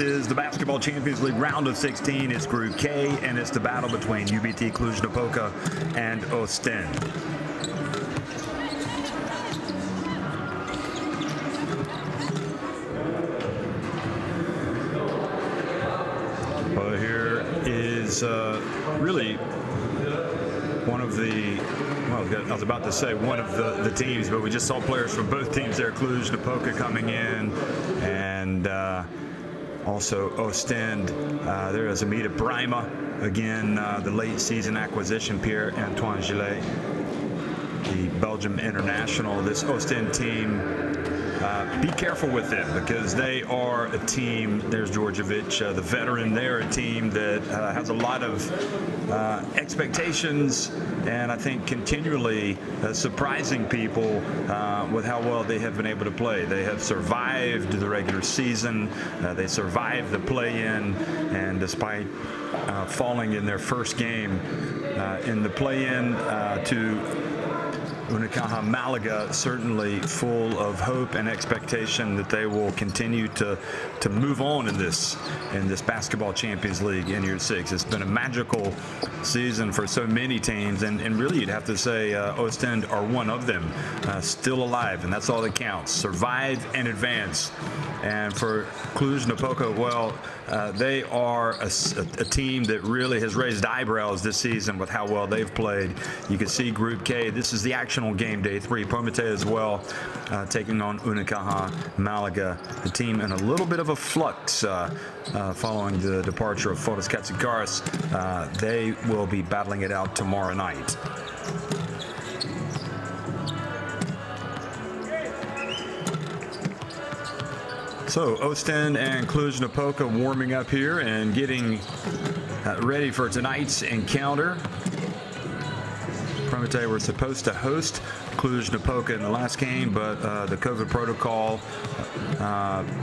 Is the Basketball Champions League round of 16. It's Group K, and it's the battle between UBT Cluj Napoca and Oostende. Well, here is really one of the, well, I was about to say one of the teams, but we just saw players from both teams there. Cluj Napoca coming in, and also Oostende. There is Amita Brima, again, the late season acquisition, Pierre-Antoine Gillet, the Belgium international. This Oostende team, be careful with them because they are a team, there's Djordjevic, the veteran. They're a team that has a lot of expectations, and I think continually surprising people with how well they have been able to play. They have survived the regular season, they survived the play-in, and despite falling in their first game in the play-in to Unicaja Malaga, certainly full of hope and expectation that they will continue to move on in this Basketball Champions League in year 6. It's been a magical season for so many teams, and really you'd have to say Oostende are one of them, still alive, and that's all that counts. Survive and advance. And for Cluj Napoca, well, they are a team that really has raised eyebrows this season with how well they've played. You can see Group K. This is the action on game day 3. Promete as well, taking on Unicaja Malaga, the team in a little bit of a flux following the departure of Fotis Katsikaris. They will be battling it out tomorrow night. So Oostende and Cluj Napoca warming up here and getting ready for tonight's encounter. Promete were supposed to host Cluj Napoca in the last game, but the COVID protocol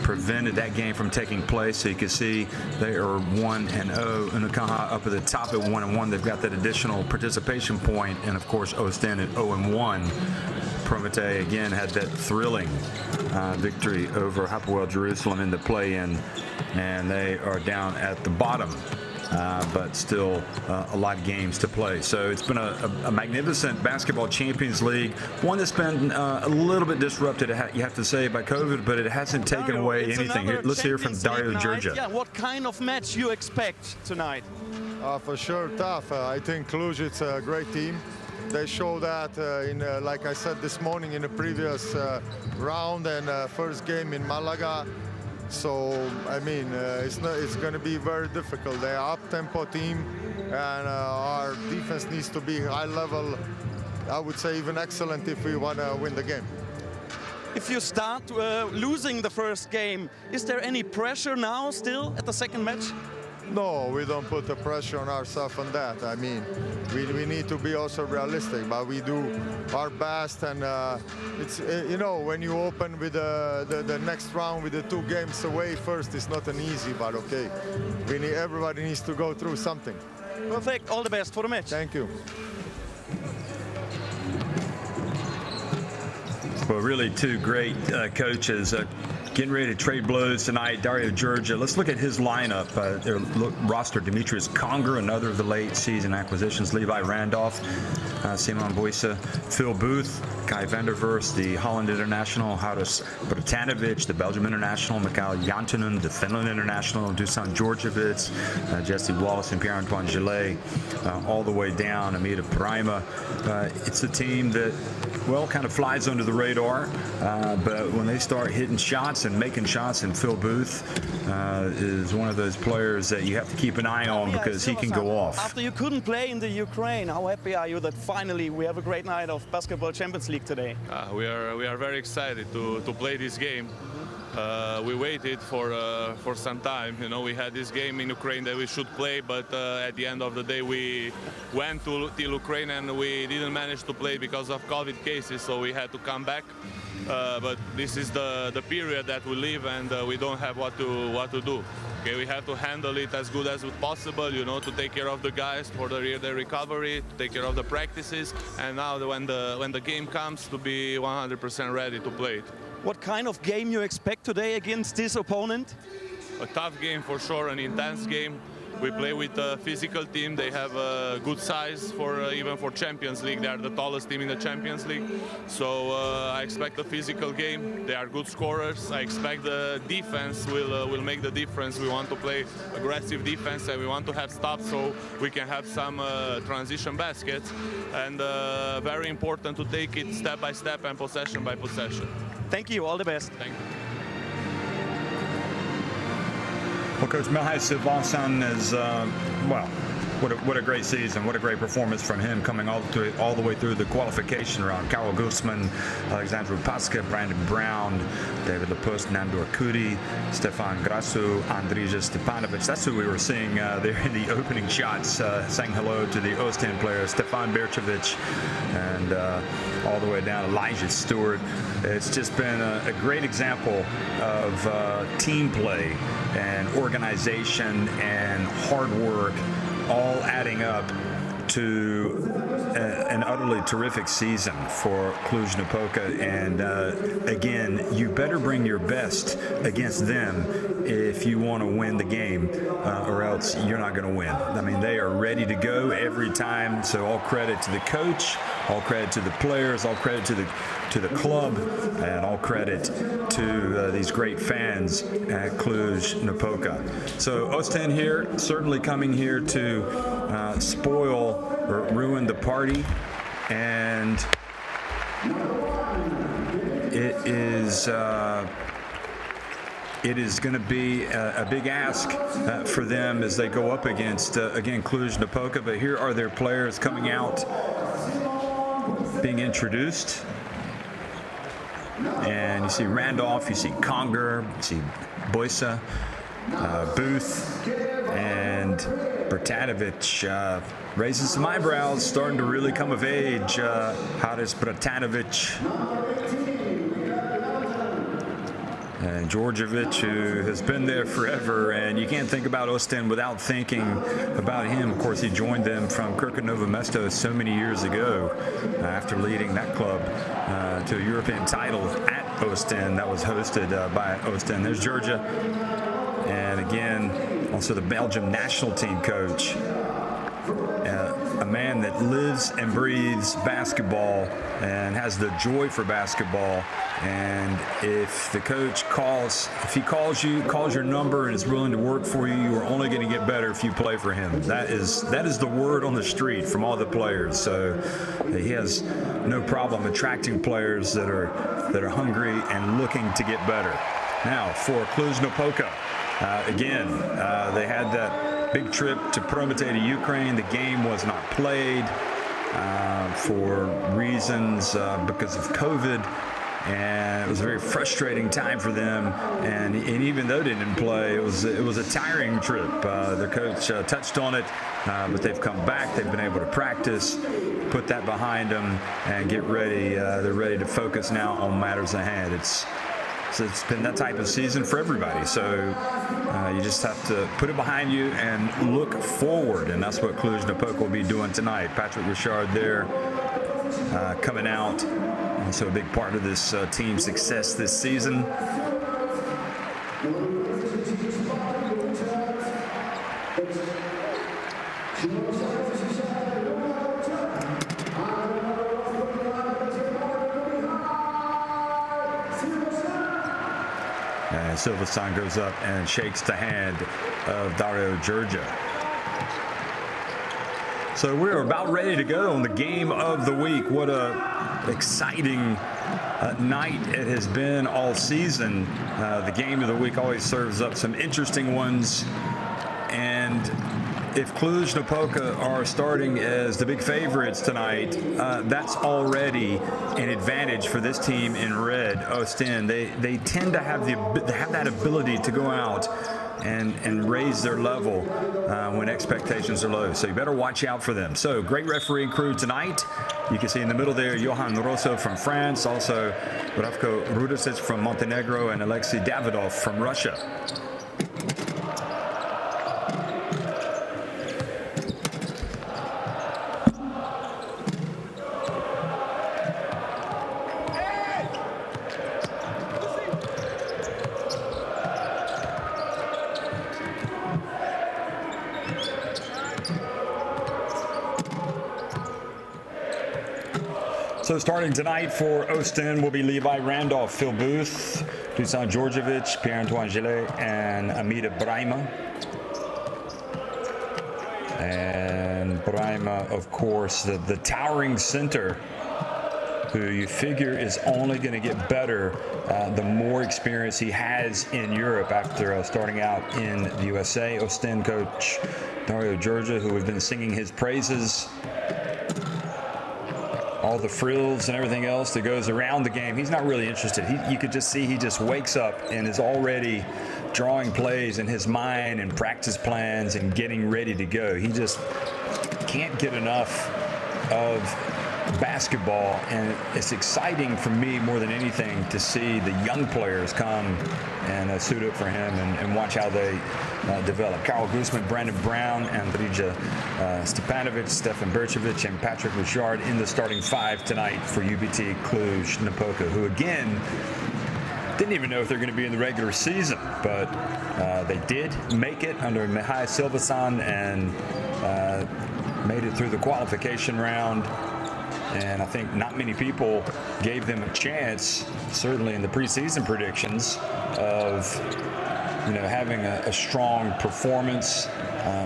prevented that game from taking place. So you can see they are 1-0. Unicaja up at the top at 1-1. They've got that additional participation point, and of course Oostende at 0-1. Promete again had that thrilling victory over Hapoel Jerusalem in the play-in, and they are down at the bottom. But still a lot of games to play. So it's been a magnificent Basketball Champions League, one that's been a little bit disrupted, you have to say, by COVID, but it hasn't taken away anything. Here, let's hear from Dario Georgia. Yeah, what kind of match you expect tonight? For sure, tough. I think Cluj, it's a great team. They show that, like I said this morning, in the previous round and first game in Malaga. So, I mean, it's going to be very difficult. They are up-tempo team, and our defense needs to be high level. I would say even excellent if we want to win the game. If you start losing the first game, is there any pressure now still at the second match? No, we don't put the pressure on ourselves on that. I mean, we need to be also realistic, but we do our best. And it's you know, when you open with the next round with the 2 games away first, it's not an easy, but okay. Everybody needs to go through something. Perfect. All the best for the match. Thank you. Well, really 2 great coaches. Getting ready to trade blows tonight. Dario Georgia. Let's look at his lineup. Their roster: Demetrius Conger, another of the late season acquisitions; Levi Randolph, Simon Boyce, Phil Booth, Kai Vanderverst, the Holland international; Haris Bratanovic, the Belgium international; Mikael Jantunen, the Finland international; Dusan Djordjevic, Jesse Wallace, and Pierre-Antoine Gillet, all the way down. Amita Brima. It's a team that, well, kind of flies under the radar, but when they start hitting shots and making shots, and Phil Booth is one of those players that you have to keep an eye on because he can go off. After you couldn't play in the Ukraine, how happy are you that finally we have a great night of Basketball Champions League today? We are very excited to play this game. We waited for some time. You know, we had this game in Ukraine that we should play, but at the end of the day we went to Ukraine and we didn't manage to play because of COVID cases, so we had to come back. But this is the period that we live, and we don't have what to do. Okay, we have to handle it as good as possible, you know, to take care of the guys for their recovery, to take care of the practices, and now when the game comes, to be 100% ready to play it. What kind of game you expect today against this opponent? a tough game for sure, an intense game. We play with a physical team. They have a good size for even for Champions League. They are the tallest team in the Champions League. So I expect a physical game. They are good scorers. I expect the defense will make the difference. We want to play aggressive defense and we want to have stops so we can have some transition baskets. And very important to take it step by step and possession by possession. Thank you. All the best. Thank you. Well, Coach Mihai Silvasan is, well, what a great season. What a great performance from him coming all the way through the qualification round. Karol Guzman, Alexandru Pasca, Brandon Brown, David Lepus, Nandor Kudi, Stefan Grasu, Andrija Stepanovic. That's who we were seeing there in the opening shots, saying hello to the Oostende players, Stefan Bercevic, and all the way down Elijah Stewart. It's just been a great example of team play and organization and hard work, all adding up to an utterly terrific season for Cluj Napoca. And again, you better bring your best against them if you want to win the game, or else you're not going to win. I mean, they are ready to go every time. So all credit to the coach, all credit to the players, all credit to the club, and all credit to these great fans at Cluj Napoca. So Oostende here, certainly coming here to spoil or ruin the party, and it is going to be a big ask for them as they go up against again Cluj Napoca. But here are their players coming out, being introduced. And you see Randolph, you see Conger, you see Boysa, Booth, and Bertanovic raises some eyebrows, starting to really come of age. Haris Bertanovic and Djordjevic, who has been there forever, and you can't think about Oostende without thinking about him. Of course, he joined them from Krka Novo Mesto so many years ago after leading that club to a European title at Oostende that was hosted by Oostende. There's Georgia, and again, also the Belgium national team coach. A man that lives and breathes basketball and has the joy for basketball. And if the coach if he calls your number and is willing to work for you, you are only going to get better if you play for him. That is the word on the street from all the players. So he has no problem attracting players that are hungry and looking to get better. Now for Cluj Napoca, again, they had that big trip to Prometej, Ukraine. The game was not played for reasons because of COVID, and it was a very frustrating time for them. And even though they didn't play, it was a tiring trip. Their coach touched on it, but they've come back. They've been able to practice, put that behind them, and get ready. They're ready to focus now on matters at hand. So it's been that type of season for everybody. So you just have to put it behind you and look forward. And that's what Cluj Napoca will be doing tonight. Patrick Richard there coming out. And so a big part of this team's success this season. And Silvasan goes up and shakes the hand of Dario Georgia. So we're about ready to go on the game of the week. What a exciting night it has been all season. The game of the week always serves up some interesting ones. And if Cluj Napoca are starting as the big favorites tonight, that's already an advantage for this team in red, Oostende. They tend to have that ability to go out and raise their level when expectations are low. So you better watch out for them. So great refereeing crew tonight. You can see in the middle there Johan Rosso from France, also Ravko Rudasic from Montenegro, and Alexei Davidov from Russia. So starting tonight for Oostende will be Levi Randolph, Phil Booth, Dusan Djordjevic, Pierre-Antoine Gillet, and Amida Brahima. And Brahima, of course, the towering center, who you figure is only going to get better the more experience he has in Europe after starting out in the USA. Oostende coach Dario Georgia, who we've been singing his praises, all the frills and everything else that goes around the game. He's not really interested. You could just see he just wakes up and is already drawing plays in his mind and practice plans and getting ready to go. He just can't get enough of basketball, and it's exciting for me more than anything to see the young players come and suit up for him and watch how they develop. Carl Guzman, Brandon Brown, Andrija Stepanovic, Stefan Berchevich, and Patrick Richard in the starting five tonight for UBT Cluj Napoca, who again didn't even know if they're going to be in the regular season, but they did make it under Mihai Silvasan and made it through the qualification round. And I think not many people gave them a chance, certainly in the preseason predictions, of having a strong performance,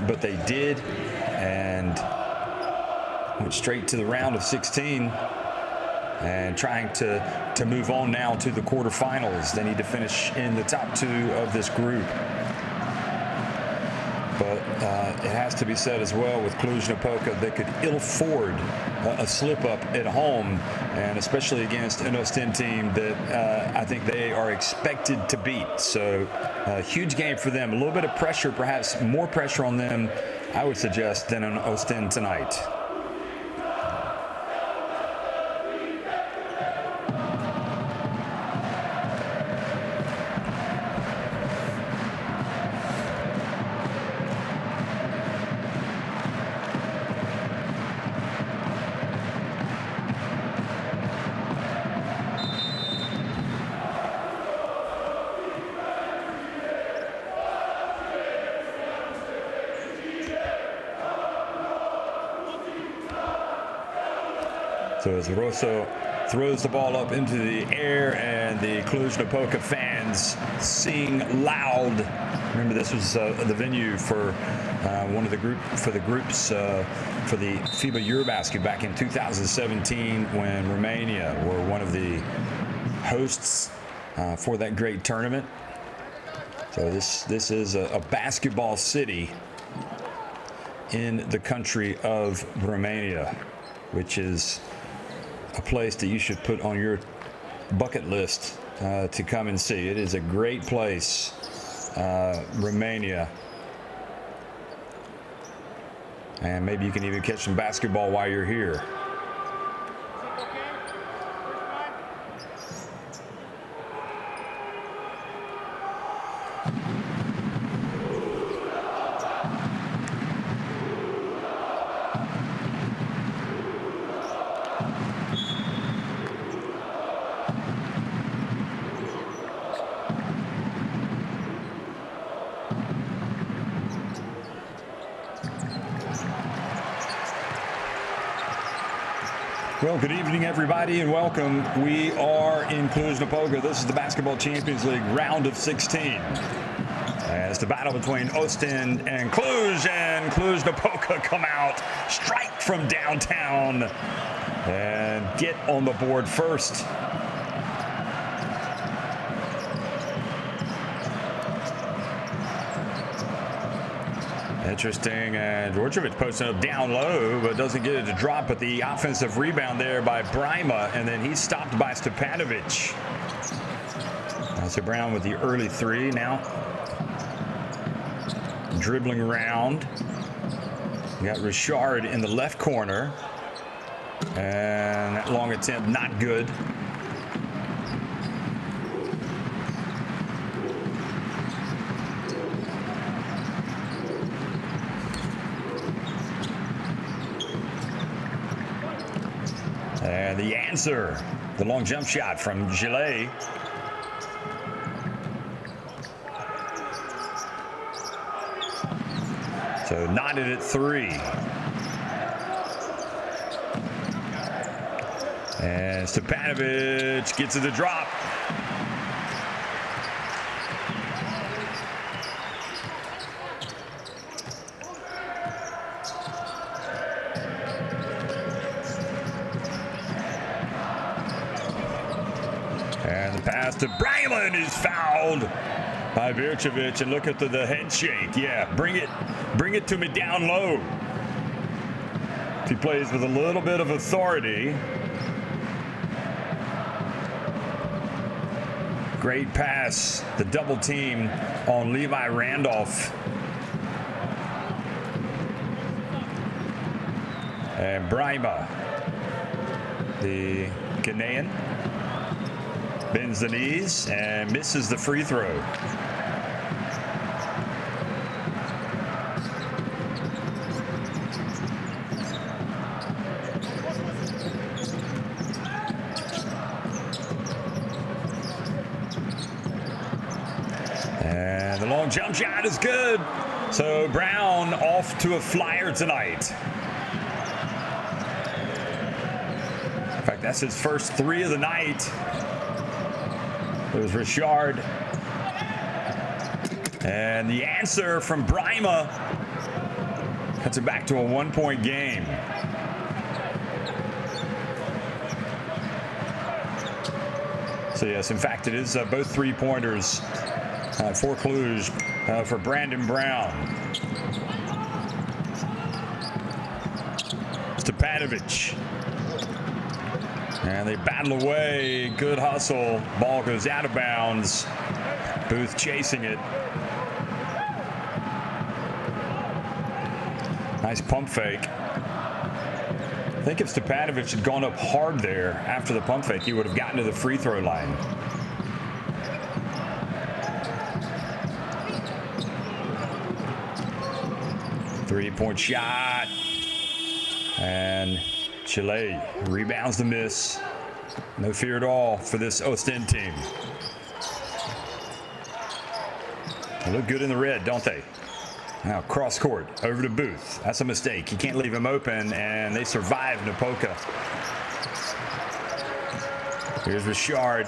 but they did, and went straight to the round of 16 and trying to move on now to the quarterfinals. They need to finish in the top two of this group. But it has to be said as well with Cluj Napoca, they could ill afford a slip-up at home, and especially against an Oostende team that I think they are expected to beat. So a huge game for them. A little bit of pressure, perhaps more pressure on them, I would suggest, than on Oostende tonight. So as Rosso throws the ball up into the air, and the Cluj Napoca fans sing loud. Remember, this was the venue for one of the groups for the FIBA Eurobasket back in 2017, when Romania were one of the hosts for that great tournament. So this is a basketball city in the country of Romania, which is a place that you should put on your bucket list to come and see. It is a great place, Romania. And maybe you can even catch some basketball while you're here. Well, good evening, everybody, and welcome. We are in Cluj Napoca. This is the Basketball Champions League round of 16. And it's the battle between Oostende and Cluj Napoca come out, strike from downtown, and get on the board first. Interesting, and Djordjevic posting up down low, but doesn't get it to drop. But the offensive rebound there by Brahima, and then he's stopped by Stepanovic. So Brown with the early three now. Dribbling around. You got Richard in the left corner. And that long attempt, not good. And the answer, the long jump shot from Gillet. So knotted at three. And Stepanovic gets it to drop. And the pass to Brima, and he's fouled by Vircevic. And look at the head shake. Yeah, bring it to me down low. He plays with a little bit of authority. Great pass, the double team on Levi Randolph. And Brima, the Ghanaian, bends the knees and misses the free throw. And the long jump shot is good. So Brown off to a flyer tonight. In fact, that's his first 3 of the night. There's Richard. And the answer from Brima cuts it back to a 1-point game. So yes, in fact, it is both 3-pointers for Cluj for Brandon Brown. Stepanovic. And they battle away. Good hustle. Ball goes out of bounds. Booth chasing it. Nice pump fake. I think if Stepanovic had gone up hard there after the pump fake, he would have gotten to the free throw line. Three-point shot. And Chile rebounds the miss. No fear at all for this Oostende team. They look good in the red, don't they? Now cross court over to Booth. That's a mistake. You can't leave him open, and they survive Napoca. Here's Richard.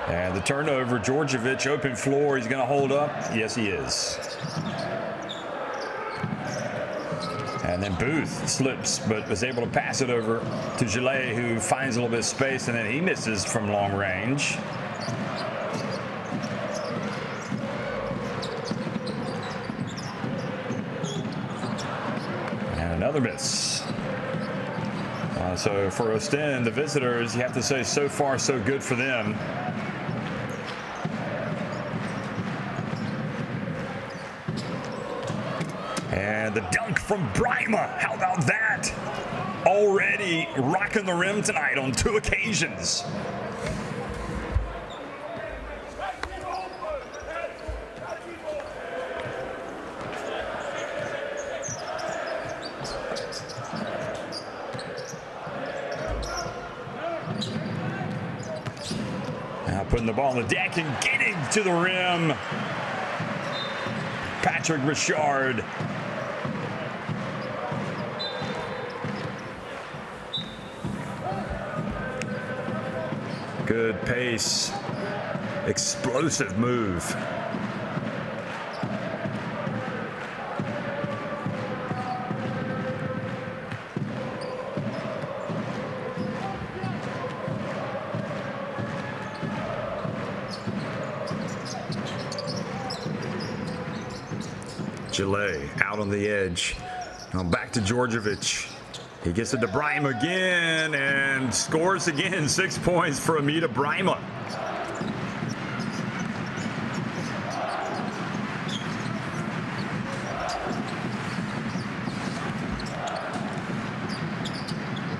And the turnover, Djordjevic, open floor. He's going to hold up. Yes, he is. And then Booth slips, but was able to pass it over to Gillet, who finds a little bit of space, and then he misses from long range. And another miss. So for Oostende, the visitors, you have to say so far so good for them. And the dunk from Brima. How about that? Already rocking the rim tonight on 2 occasions. Now putting the ball on the deck and getting to the rim. Patrick Richard. Good pace, explosive move. Gillet out on the edge. Now back to Djordjevic. He gets it to Brima again and scores again. 6 points for Amita Brima.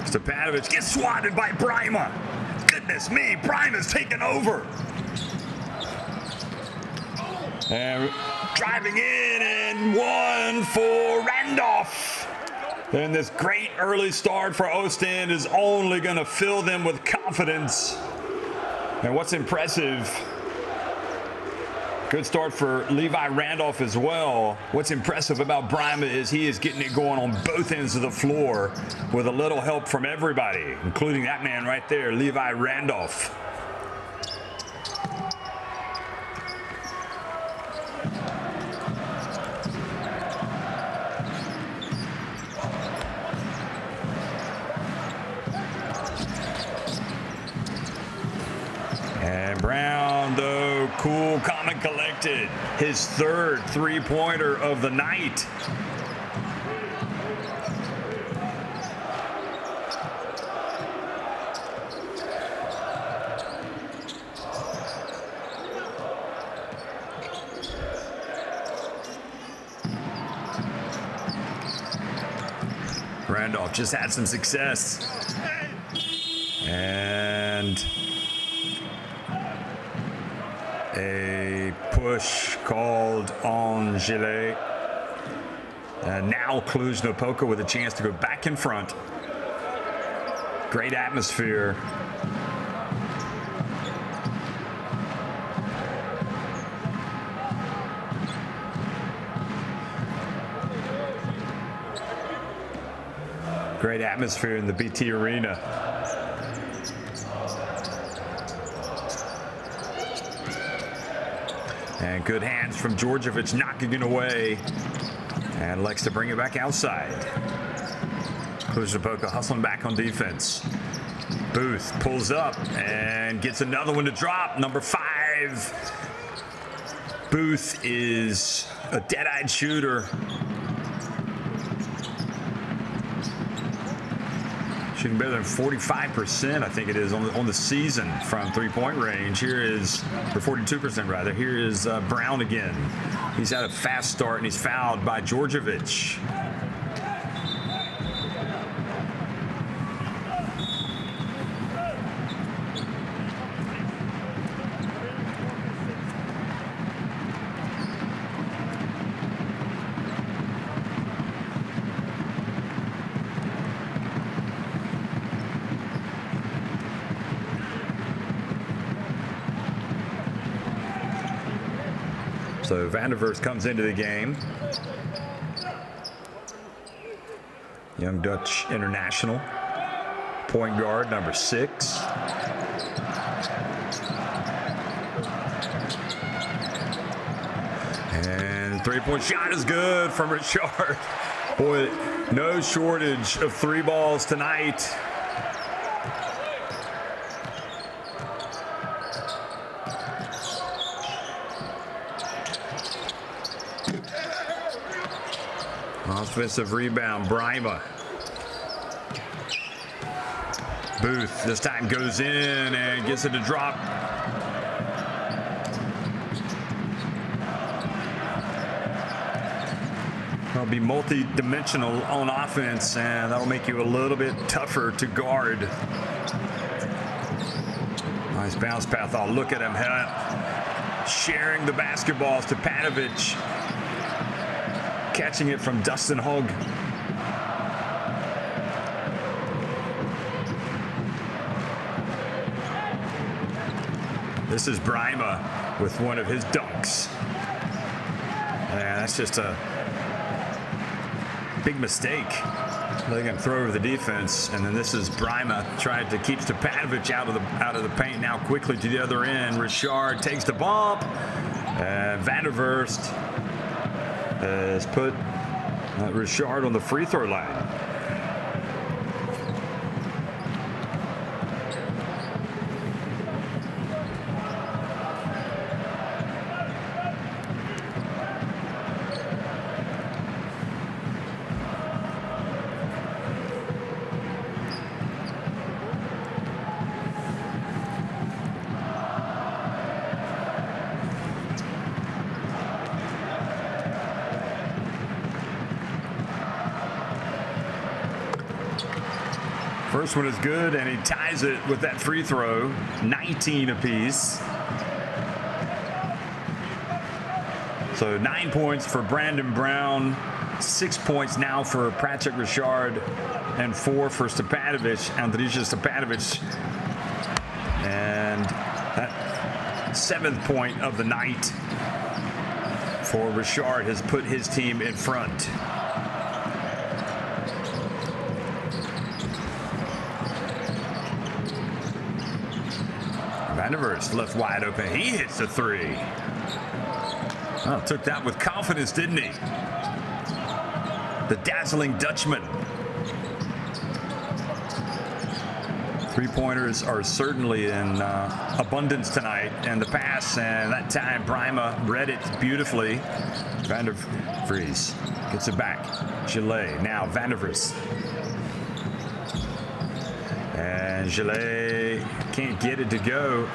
Stepanovic gets swatted by Brima. Goodness me, Brima's taken over. And driving in and 1 for Randolph. And this great early start for Oostende is only going to fill them with confidence. And what's impressive Good start for Levi Randolph as well. What's impressive about Brima is he is getting it going on both ends of the floor with a little help from everybody, including that man right there, Levi Randolph. And Brown, though, cool, calm, and collected. His third three-pointer of the night. Randolph just had some success. And a push called on Gillet. And now Cluj Napoca with a chance to go back in front. Great atmosphere. Great atmosphere in the BT Arena. And good hands from Djordjevic, knocking it away. And likes to bring it back outside. Cluj Napoca hustling back on defense. Booth pulls up and gets another one to drop. Number 5. Booth is a dead-eyed shooter. Shooting better than 45%, I think it is, on the season from three-point range. Here is, or 42% rather, here is Brown again. He's had a fast start and he's fouled by Djordjevic. So Van der Verst comes into the game. Young Dutch international. Point guard, number 6. And three-point shot is good from Richard. Boy, no shortage of 3 balls tonight. Offensive rebound, Brima. Booth this time goes in and gets it to drop. That'll be multi-dimensional on offense, and that'll make you a little bit tougher to guard. Nice bounce path. Oh, look at him. Sharing the basketballs to Panovic. Catching it from Dustin Hogg. This is Brima with one of his dunks. And that's just a big mistake. They're going to throw over the defense, and then this is Brima trying to keep Stepanovic out of the paint. Now quickly to the other end. Richard takes the bump, and Van der Verst has put Richard on the free throw line. First one is good, and he ties it with that free throw. 19 apiece. So 9 points for Brandon Brown, 6 points now for Patrick Richard, and 4 for Stepanovic, Andrija Stepanovic. And that 7th point of the night for Richard has put his team in front. Van der Verst left wide open. He hits the three. Oh, took that with confidence, didn't he? The dazzling Dutchman. Three-pointers are certainly in abundance tonight. And the pass, and that time Brima read it beautifully. Van der Vries gets it back. Gillet, now Van der Verst. And Gillet can't get it to go.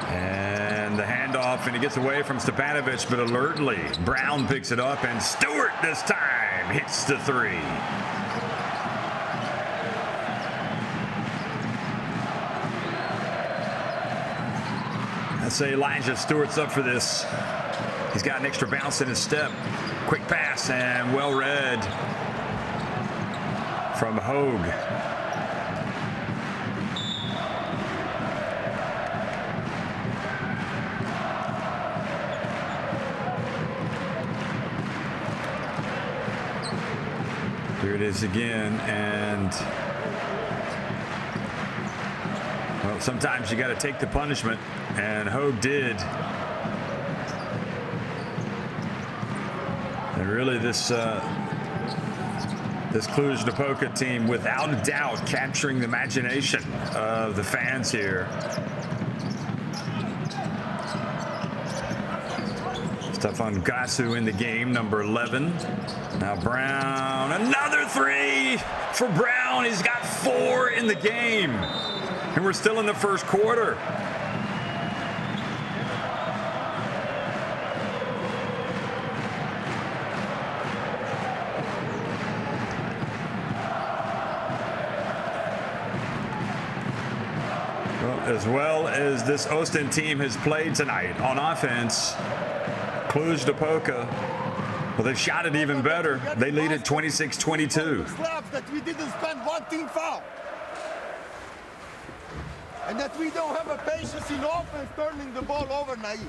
And the handoff, and it gets away from Stepanovic, but alertly Brown picks it up, and Stewart this time hits the three. I'd say Elijah Stewart's up for this. He's got an extra bounce in his step. Quick pass and well read from Hogue. Here it is again, and well, sometimes you got to take the punishment, and Hogue did. And really, this Cluj Napoca team, without a doubt, capturing the imagination of the fans here. Stefan Gasu in the game, number 11. Now Brown, another three for Brown. He's got 4 in the game. And we're still in the first quarter. As well as this Oostende team has played tonight on offense, Cluj Napoca, well, they've shot it even better. They lead at 26-22. That we didn't spend one team foul. And that we don't have a patience in offense turning the ball over, naive.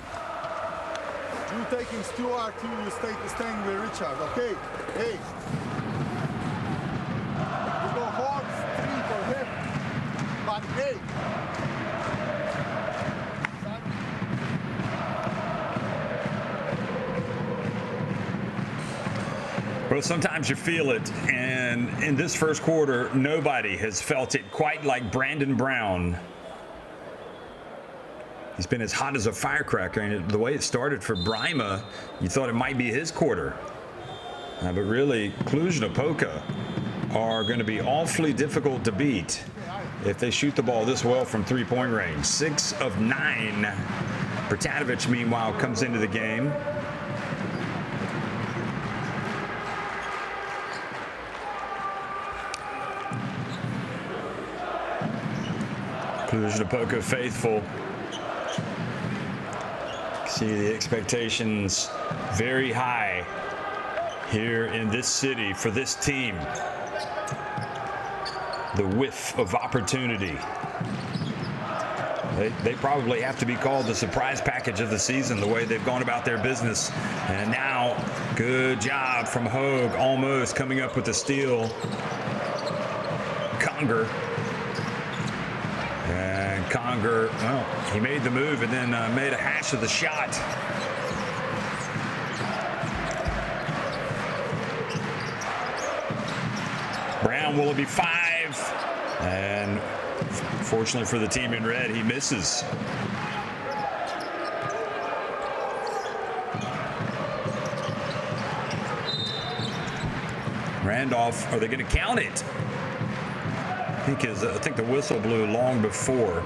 You taking Stewart, you staying with Richard, okay? Hey. You go hard, 3 for him. But hey. Well, sometimes you feel it, and in this first quarter, nobody has felt it quite like Brandon Brown. He's been as hot as a firecracker, and the way it started for Brima, you thought it might be his quarter. But really, Cluj Napoca are going to be awfully difficult to beat if they shoot the ball this well from three-point range. 6 of 9. Bertanovic, meanwhile, comes into the game. Cluj Napoca faithful. See the expectations very high here in this city for this team. The whiff of opportunity. They probably have to be called the surprise package of the season, the way they've gone about their business. And now, good job from Hogue, almost coming up with the steal. Conger. And Conger, well, he made the move and then made a hash of the shot. Brown, will it be 5? And fortunately for the team in red, he misses. Randolph, are they going to count it? I think the whistle blew long before.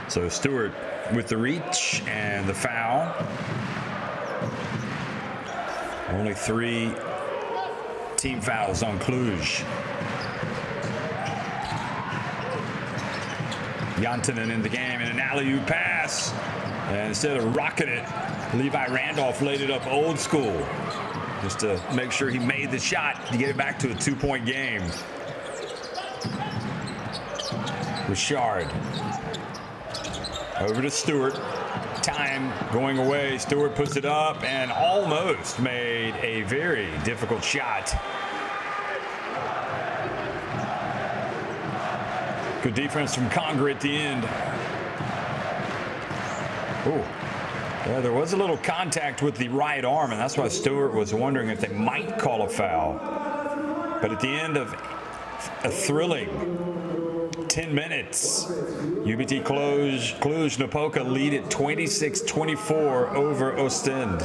So Stewart with the reach and the foul. Only 3 team fouls on Cluj. Jantanen in the game, and an alley-oop pass. And instead of rocking it, Levi Randolph laid it up old school. just to make sure he made the shot to get it back to a 2-point game. Richard. Over to Stewart. Time going away. Stewart puts it up and almost made a very difficult shot. Good defense from Conger at the end. Oh, yeah, there was a little contact with the right arm, and that's why Stewart was wondering if they might call a foul. But at the end of a thrilling 10 minutes, UBT Cluj Napoca lead at 26-24 over Oostende.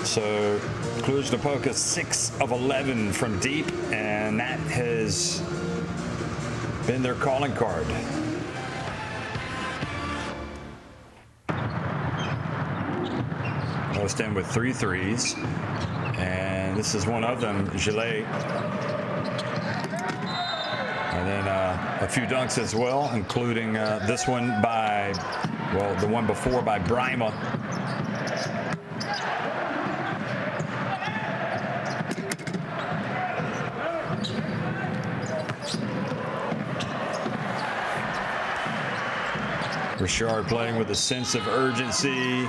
So Cluj Napoca 6 of 11 from deep, and that has been their calling card. Oostende with 3 threes, and this is one of them, Gillet. And then a few dunks as well, including this one by, well, the one before by Brima. Richard playing with a sense of urgency.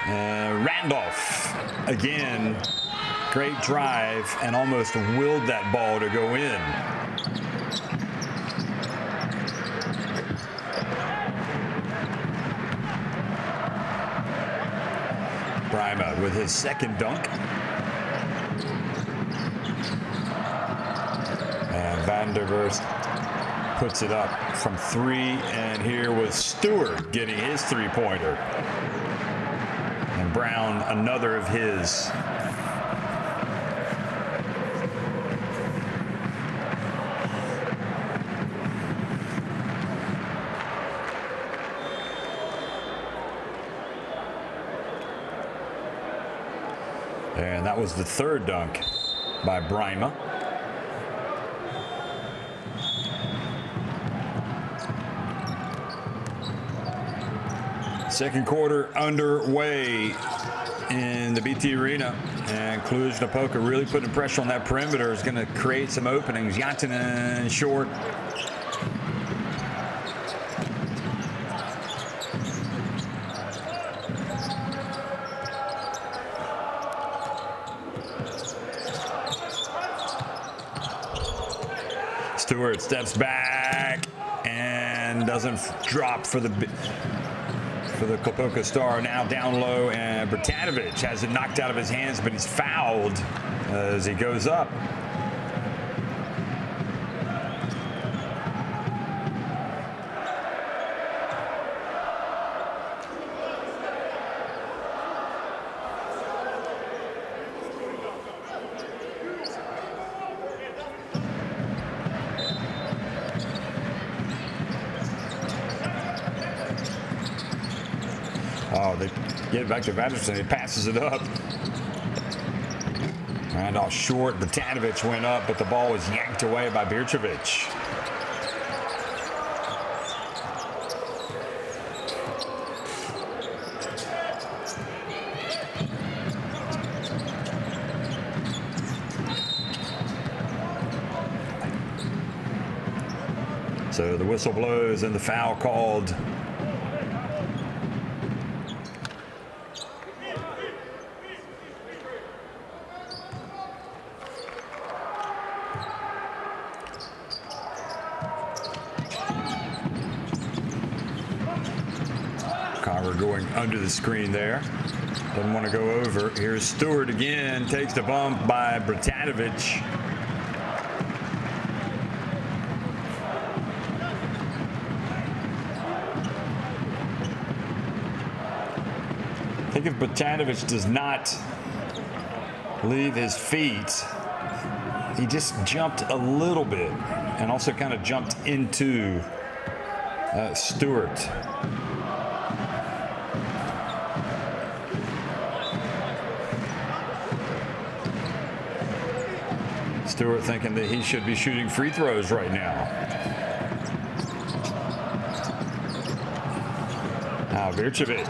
Randolph, again, great drive and almost willed that ball to go in. Brima with his second dunk. And Van der Verst puts it up from 3, and here was Stewart getting his 3-pointer. And Brown, another of his. And that was the third dunk by Brima. Second quarter underway in the BT Arena, and Cluj Napoca really putting pressure on that perimeter is going to create some openings. Jantinen short. Stewart steps back and doesn't drop for the Napoca star. Now down low, and Bertanovic has it knocked out of his hands, but he's fouled as he goes up. Oh, they get it back to Vanderson. He passes it up. Randolph short. Bertanovic went up, but the ball was yanked away by Birčević. So the whistle blows and the foul called. Going under the screen there. Doesn't want to go over. Here's Stewart again. Takes the bump by Bertanovic. I think if Bertanovic does not leave his feet, he just jumped a little bit and also kind of jumped into Stewart. Stewart thinking that he should be shooting free throws right now. Now Vircevic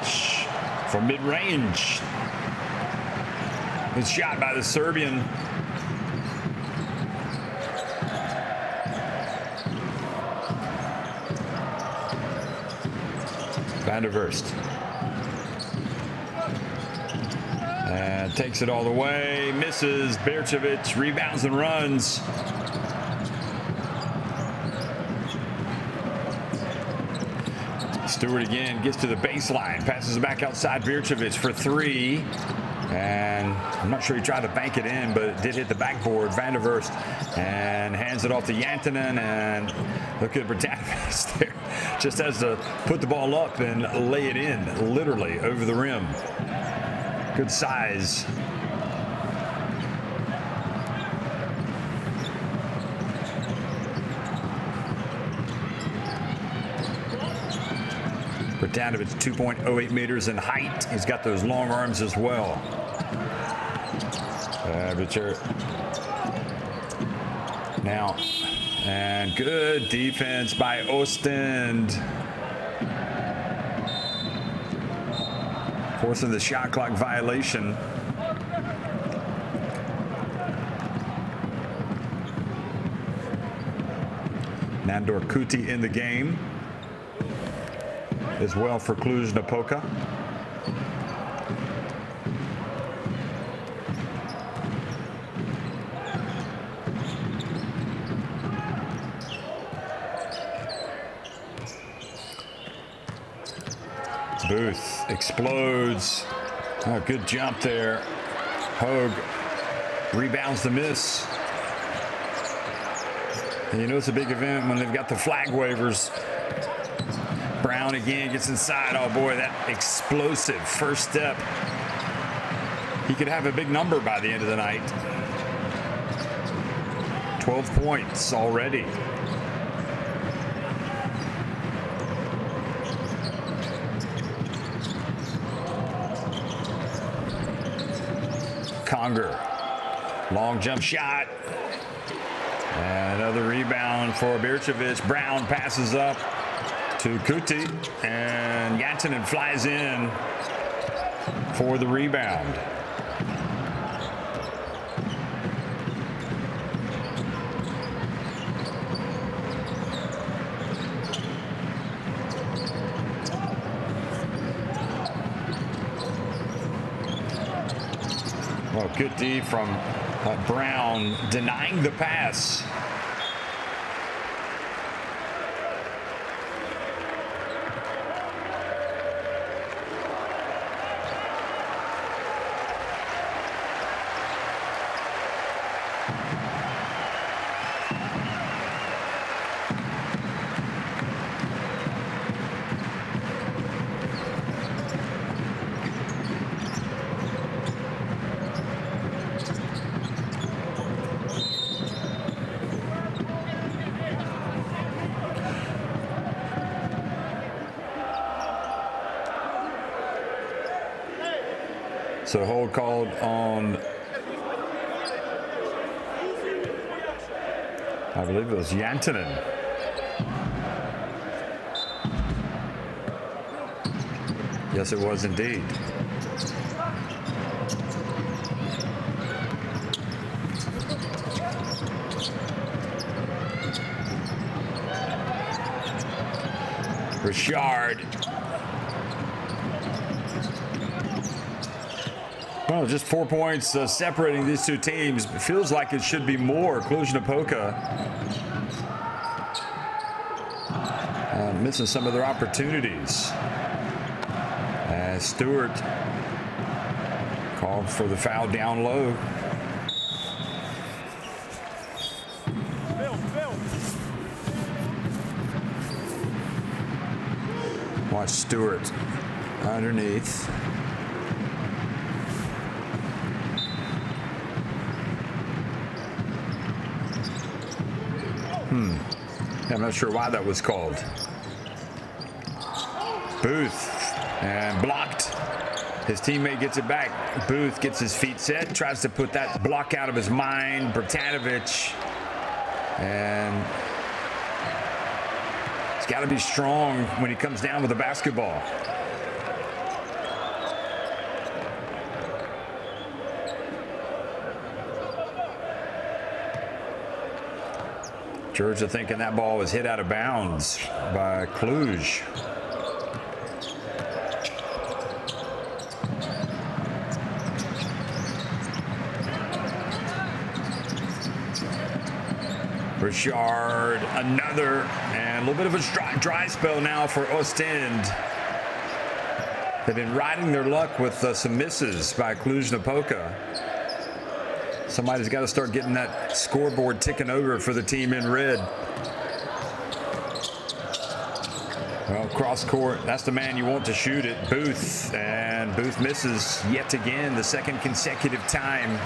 from mid-range. Good shot by the Serbian. Van der Verst. And takes it all the way, misses. Vircevic rebounds and runs. Stewart again gets to the baseline, passes it back outside. Vircevic for three. And I'm not sure he tried to bank it in, but it did hit the backboard. Van der Verst and hands it off to Jantunen. And look at Bertanovic there. Just has to put the ball up and lay it in, literally over the rim. Good size. Bertanovic 2.08 meters in height. He's got those long arms as well. Now, and good defense by Oostende. Forcing the shot clock violation. Nandor Kuti in the game as well for Cluj Napoca. Booth explodes. Oh, good jump there. Hogue rebounds the miss. And you know it's a big event when they've got the flag waivers. Brown again gets inside. Oh boy, that explosive first step. He could have a big number by the end of the night. 12 points already. Conger, long jump shot. And another rebound for Vircevic. Brown passes up to Kuti, and Jantunen flies in for the rebound. Well, good D from Brown, denying the pass. So hold called on, I believe it was Jantunen. Yes, it was indeed. Richard. Well, just 4 points separating these two teams. It feels like it should be more. Cluj Napoca missing some of their opportunities. Stewart called for the foul down low. Watch Stewart underneath. I'm not sure why that was called. Booth and blocked His teammate gets it back. Booth gets his feet set, tries to put that block out of his mind. Bertanovic, and he's got to be strong when he comes down with the basketball. Georgia thinking that ball was hit out of bounds by Cluj. Richard, another, and a little bit of a dry spell now for Oostende. They've been riding their luck with some misses by Cluj Napoca. Somebody's got to start getting that scoreboard ticking over for the team in red. Well, cross court, that's the man you want to shoot it. Booth, and Booth misses yet again, the second consecutive time.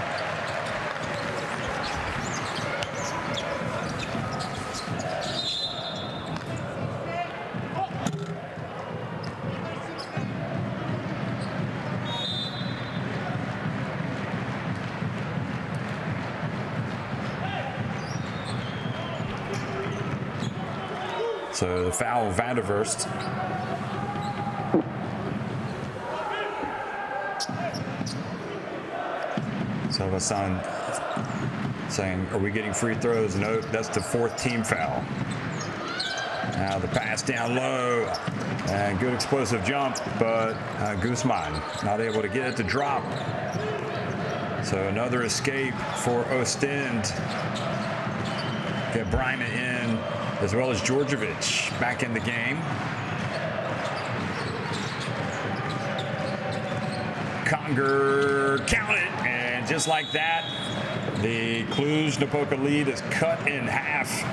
So the foul, Vanderverst. So Hassan saying, are we getting free throws? No, that's the fourth team foul. Now the pass down low, and good explosive jump, but Guzman not able to get it to drop. So another escape for Oostende. Get Bryma in, as well as Djordjevic back in the game. Conger, count it, and just like that, the Cluj Napoca lead is cut in half.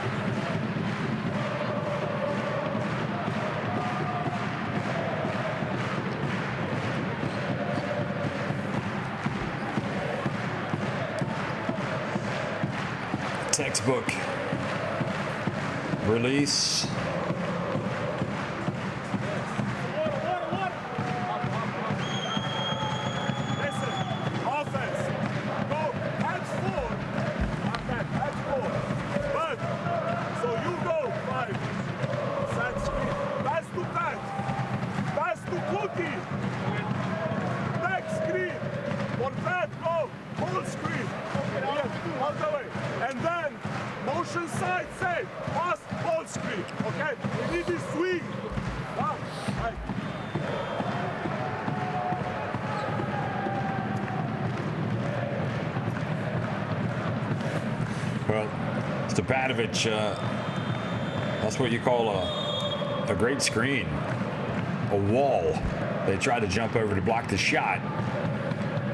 Textbook release. Well, Stepanovic, that's what you call a great screen, a wall. They tried to jump over to block the shot,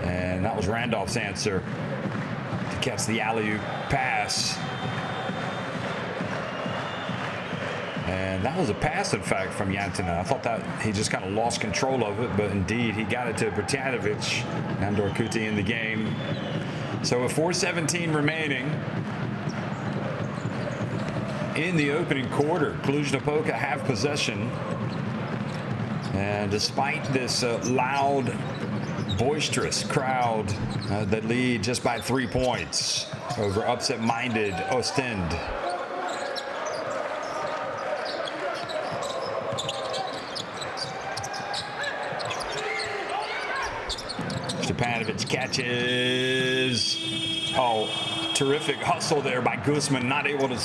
and that was Randolph's answer to catch the alley-oop pass. And that was a pass, in fact, from Jantinen. I thought that he just kind of lost control of it, but indeed he got it to Bertanovic. Nandor Kuti in the game. So with 4:17 remaining in the opening quarter, Cluj Napoca have possession. And despite this loud, boisterous crowd that lead just by 3 points over upset-minded Oostende. Stepanovic catches. Oh, terrific hustle there by Guzman, not able to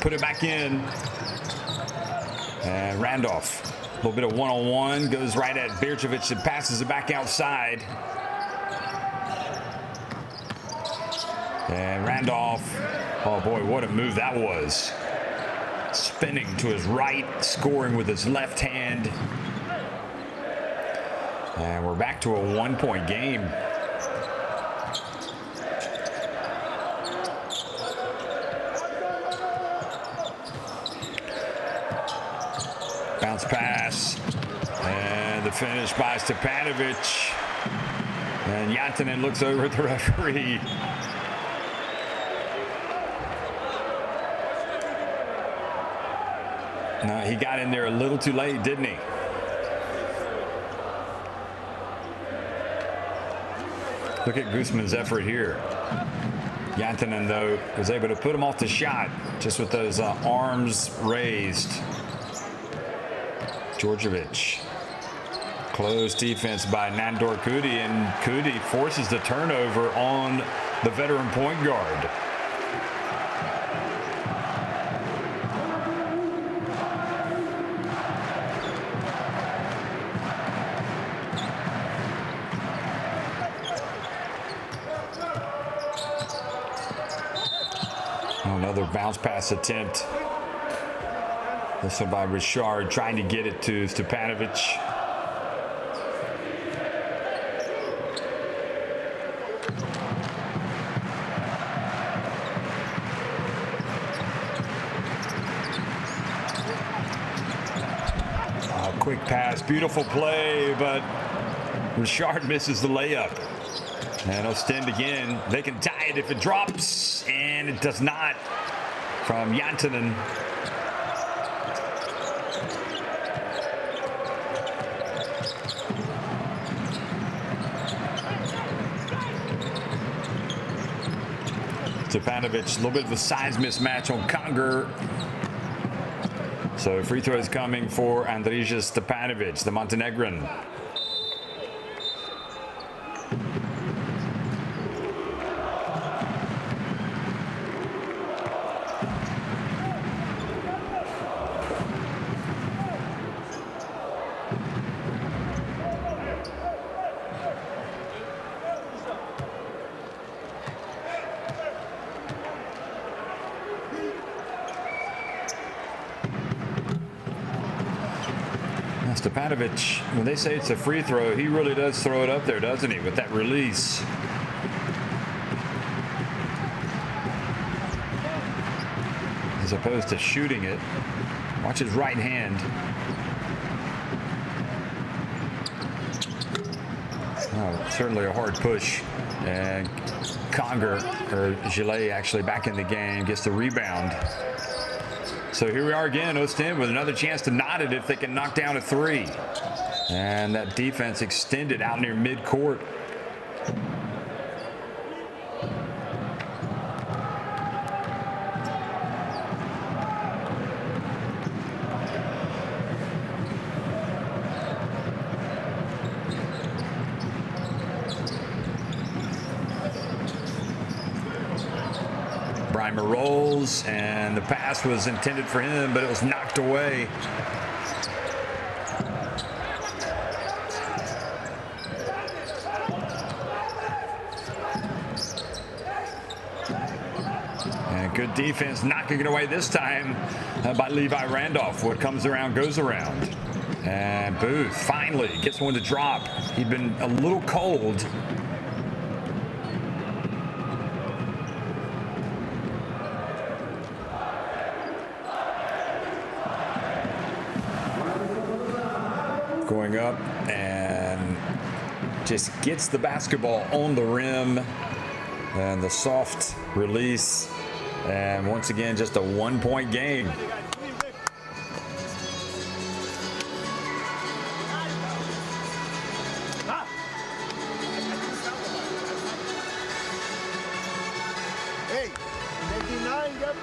put it back in. And Randolph, a little bit of one-on-one, goes right at Birčević and passes it back outside. And Randolph, oh boy, what a move that was. Spinning to his right, scoring with his left hand. And we're back to a 1-point game. Bounce pass, and the finish by Stepanovic. And Jantinen looks over at the referee. No, he got in there a little too late, didn't he? Look at Guzman's effort here. Jantunen, though, was able to put him off the shot just with those arms raised. Djordjevic. Close defense by Nandor Kudi, and Kudi forces the turnover on the veteran point guard. Another bounce pass attempt. This one by Richard, trying to get it to Stepanovic. Quick pass, beautiful play, but Richard misses the layup. And Oostende again, they can tie it if it drops, and it does not from Jantunen. Stepanovic, a little bit of a size mismatch on Conger. So free throws coming for Andrija Stepanovic, the Montenegrin. Stepanovic, when they say it's a free throw, he really does throw it up there, doesn't he, with that release. As opposed to shooting it. Watch his right hand. Oh, certainly a hard push. And Conger, or Gillet actually back in the game, gets the rebound. So here we are again, Oostende with another chance to knot it if they can knock down a three. And that defense extended out near midcourt. Breimer rolls, and the pass was intended for him, but it was knocked away. And good defense, knocking it away this time by Levi Randolph. What comes around goes around. And Booth finally gets one to drop. He'd been a little cold. Going up and just gets the basketball on the rim, and the soft release, and once again just a 1-point game. Hey, they denying them.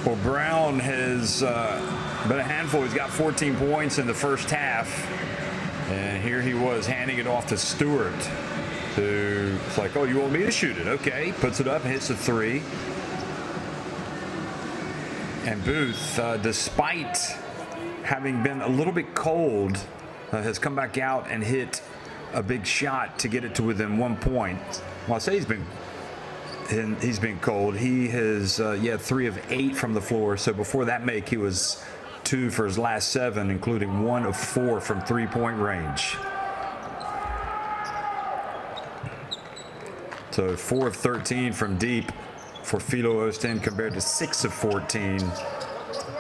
Well, Brown has been a handful. He's got 14 points in the first half. And here he was handing it off to Stewart, who's like, oh, you want me to shoot it? Okay. Puts it up and hits a three. And Booth, despite having been a little bit cold, has come back out and hit a big shot to get it to within 1 point. Well, I say he's been and he's been cold. He has, 3 of 8 from the floor. So before that make, he was 2 for his last 7, including 1 of 4 from three-point range. So 4 of 13 from deep for Filou Oostende compared to 6 of 14.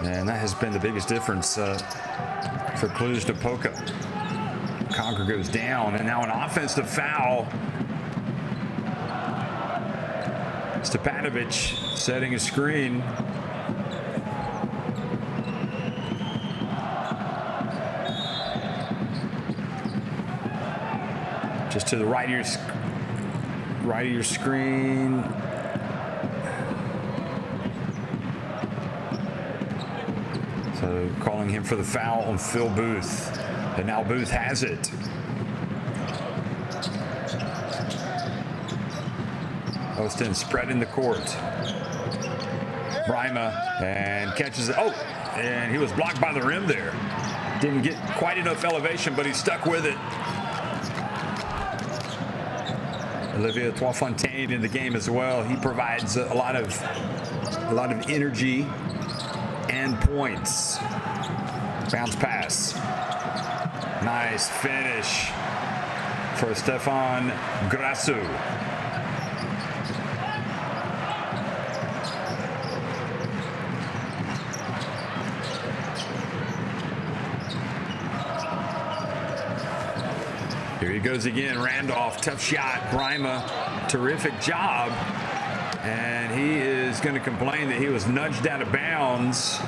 And that has been the biggest difference for Cluj Napoca. Conquer goes down, and now an offensive foul. Stepanovic setting a screen. Just to the right of your screen. So calling him for the foul on Phil Booth. And now Booth has it. Oostende spreading the court. Brima and catches it. Oh, and he was blocked by the rim there. Didn't get quite enough elevation, but he stuck with it. Olivier Trois-Fontaine in the game as well. He provides a lot of energy and points. Bounce pass. Nice finish for Stefan Grasu. Here he goes again. Randolph, tough shot. Brima, terrific job. And he is going to complain that he was nudged out of bounds.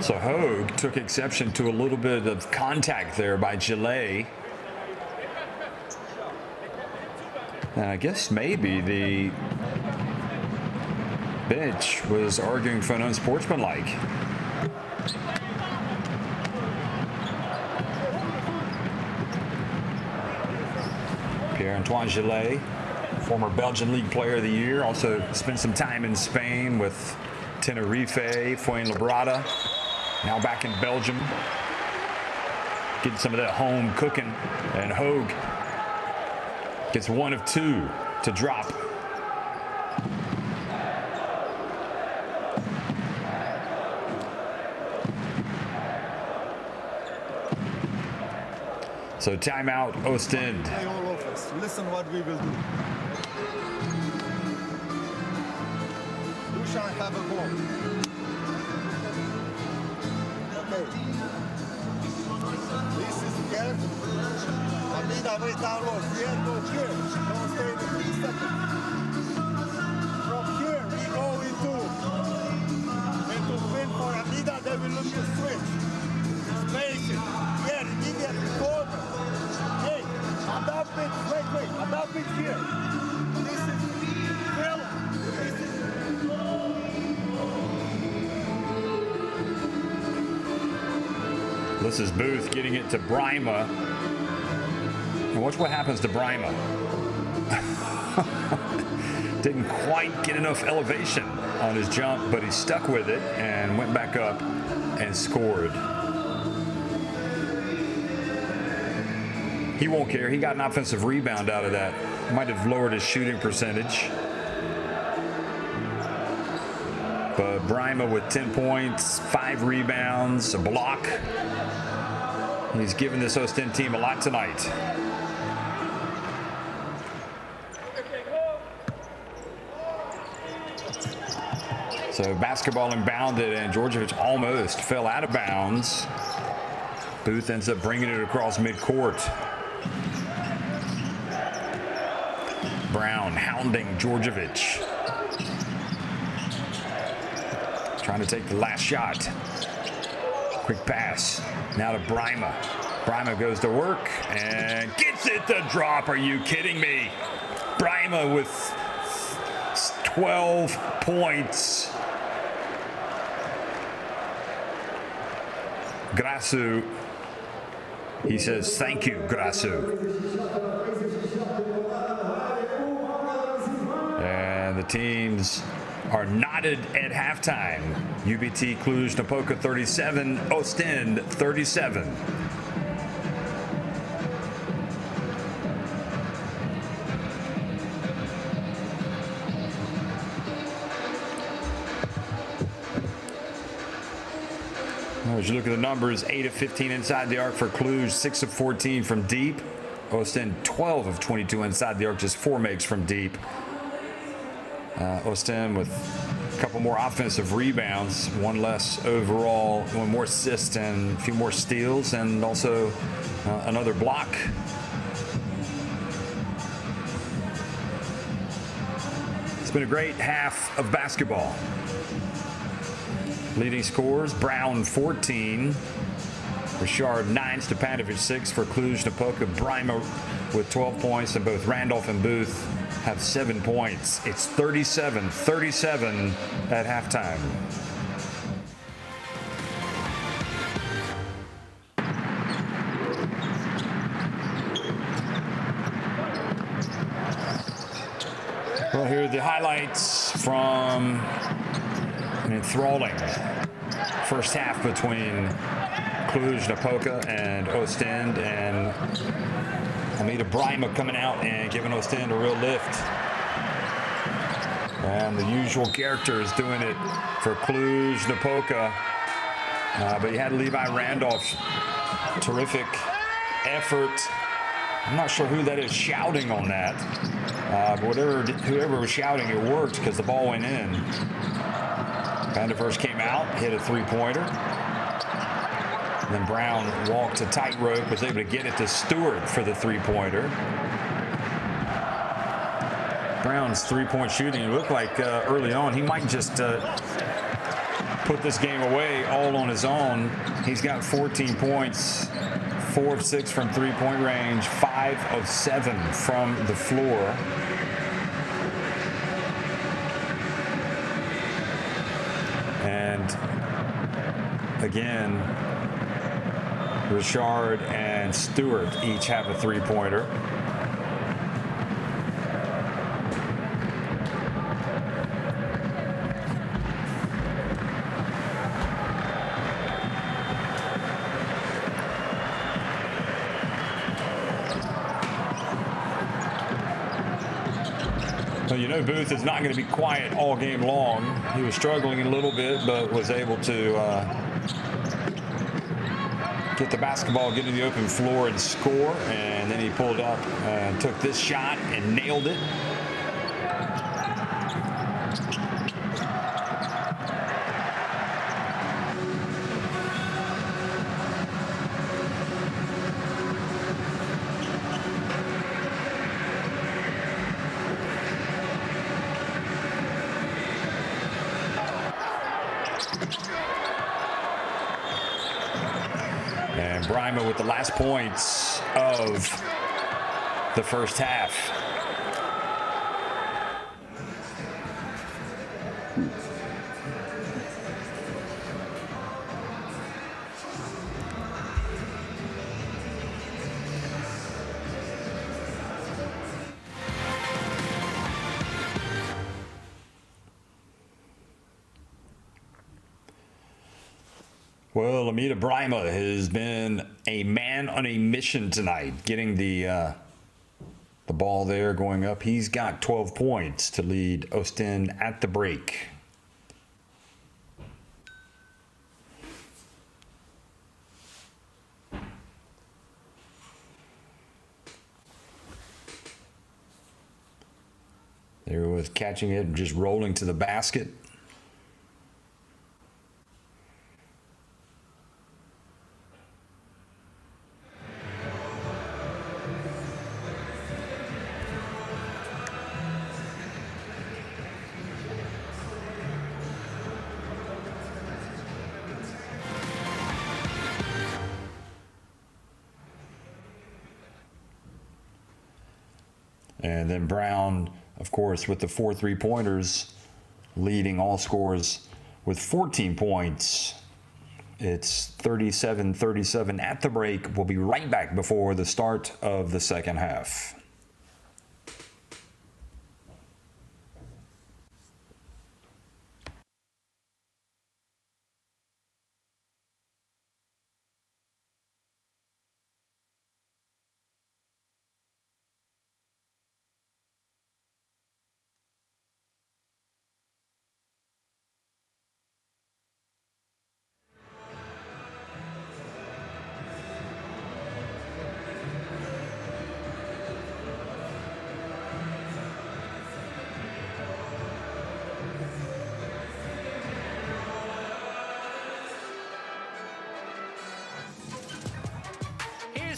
So Hogue took exception to a little bit of contact there by Gillet. And I guess maybe the bench was arguing for an unsportsmanlike. Pierre-Antoine Gillet, former Belgian League Player of the Year, also spent some time in Spain with Tenerife, Fuenlabrada. Now back in Belgium, getting some of that home cooking, and Hogue gets 1 of 2 to drop. So timeout, Oostende. Play all of us. Listen what we will do. Dushan have a ball. This is here. Amida wait down low. Here, go here. Don't stay in the 3 seconds. From here, we go into. And to win for Amida, they will look to switch. Space it. Here, immediately corner. Hey, adapt it. Wait. Adapt it here. This is Phil. This is. This is Booth getting it to Brima. And watch what happens to Brima. Didn't quite get enough elevation on his jump, but he stuck with it and went back up and scored. He won't care. He got an offensive rebound out of that. Might have lowered his shooting percentage. But Brima with 10 points, 5 rebounds, a block. He's given this Oostende team a lot tonight. So basketball inbounded, and Djordjevic almost fell out of bounds. Booth ends up bringing it across midcourt. Brown hounding Djordjevic. trying to take the last shot. Quick pass. Now to Brima. Brima goes to work and gets it to drop. Are you kidding me? Brima with 12 points. Grasu, he says, thank you, Grasu. And the teams are knotted at halftime. UBT Cluj Napoca 37, Oostende 37. As you look at the numbers, 8 of 15 inside the arc for Cluj, 6 of 14 from deep. Oostende 12 of 22 inside the arc, just 4 makes from deep. Oostende with a couple more offensive rebounds, 1 less overall, 1 more assist and a few more steals, and also another block. It's been a great half of basketball. Leading scorers, Brown 14, Richard 9, Stepanovic 6 for Cluj Napoca. Brima with 12 points, and both Randolph and Booth have 7 points. It's 37-37 at halftime. Well, here are the highlights from an enthralling first half between Cluj Napoca and Oostende, and Amita Brima coming out and giving Oostende a real lift. And the usual characters doing it for Cluj Napoca, but you had Levi Randolph's terrific effort. I'm not sure who that is shouting on that, but whoever was shouting, it worked because the ball went in. Vanderverse came out, hit a three-pointer. Then Brown walked a tightrope, was able to get it to Stewart for the three-pointer. Brown's three-point shooting, it looked like early on he might just put this game away all on his own. He's got 14 points, 4 of 6 from three-point range, 5 of 7 from the floor. And again, Richard and Stewart each have a three-pointer. Well, you know Booth is not going to be quiet all game long. He was struggling a little bit, but was able to get the basketball, get to the open floor and score. And then he pulled up and took this shot and nailed it. And Brima with the last points of the first half. Well, Amita Brima has been a man on a mission tonight, getting the ball there, going up. He's got 12 points to lead Oostende at the break. There he was catching it and just rolling to the basket. And then Brown, of course, with the 4 3-pointers, leading all scores with 14 points. It's 37-37 at the break. We'll be right back before the start of the second half.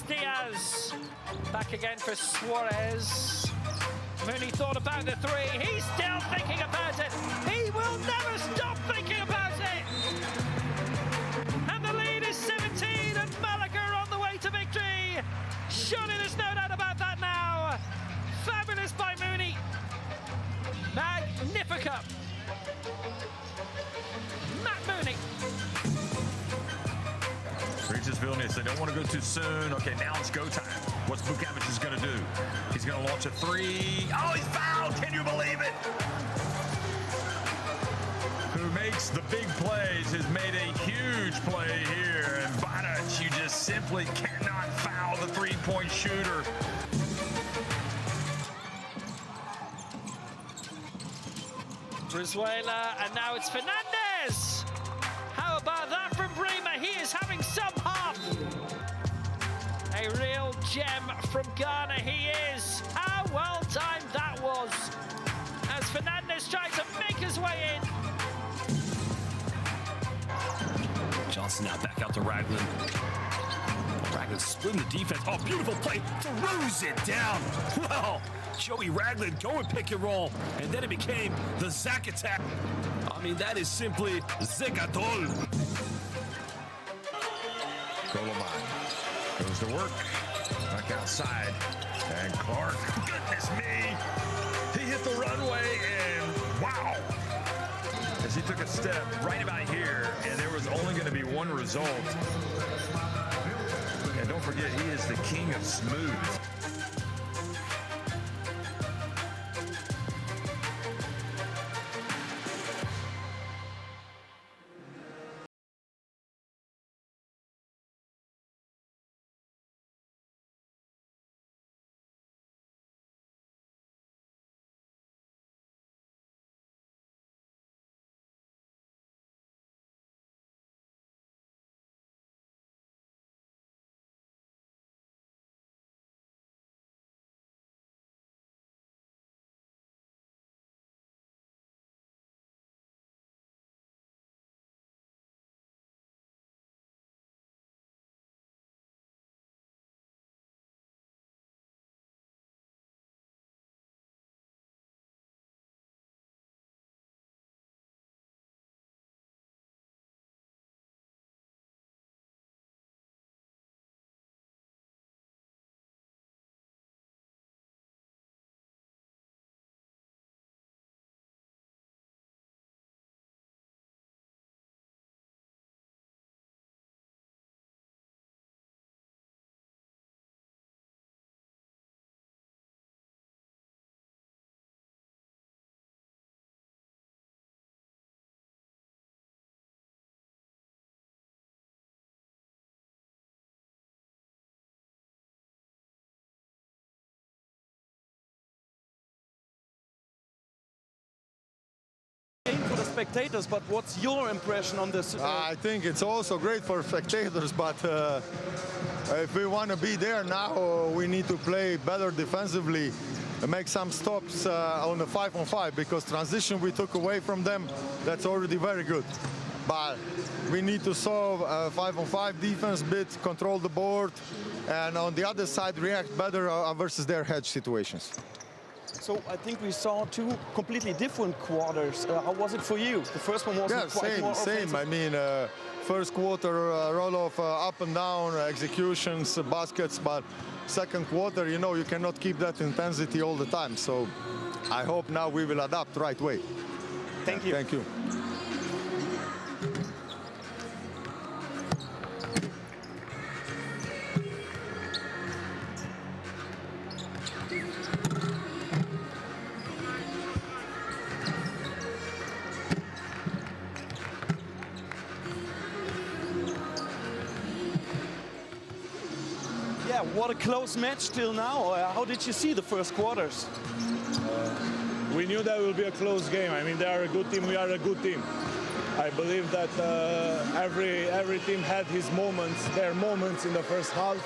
Diaz back again for Suarez. Mooney thought about the 3. He's still thinking about it. He will never stop thinking about it. And the lead is 17, and Malaga on the way to victory. Surely there's no doubt about that now. Fabulous by Mooney. Magnifica. Matt Mooney. Reaches Vilnius, they don't want to go too soon. Okay, now it's go time. What's Bukavich is going to do? He's going to launch a 3. Oh, he's fouled! Can you believe it? Who makes the big plays has made a huge play here. And Banac, you just simply cannot foul the 3-point shooter. Brizuela, and now it's Fernandez. How about that from Bremer? He is having some half. A real gem from Ghana, he is. How well timed that was. As Fernandez tries to make his way in. Johnson now back out to Raglan. Raglan splitting the defense. Oh, beautiful play. Throws it down. Well, Joey Raglan going pick and roll. And then it became the Zach attack. I mean, that is simply Zekatol. Koloman goes to work. Back outside. And Clark, goodness me. He hit the runway and wow. As he took a step right about here, and there was only going to be one result. And don't forget, he is the king of smooth. For the spectators, but what's your impression on this? I think it's also great for spectators, but if we want to be there now, we need to play better defensively and make some stops on the 5-on-5, because transition we took away from them, that's already very good. But we need to solve a 5-on-5 defense bit, control the board, and on the other side react better versus their hedge situations. So I think we saw two completely different quarters. How was it for you? The first one was quite more offensive. Same. I mean, first quarter, a lot of up and down executions, baskets, but second quarter, you know, you cannot keep that intensity all the time. So I hope now we will adapt right way. Thank you. Thank you. Yeah, what a close match till now. How did you see the first quarters? We knew that will be a close game. I mean, they are a good team, we are a good team. I believe that every team had their moments in the first half.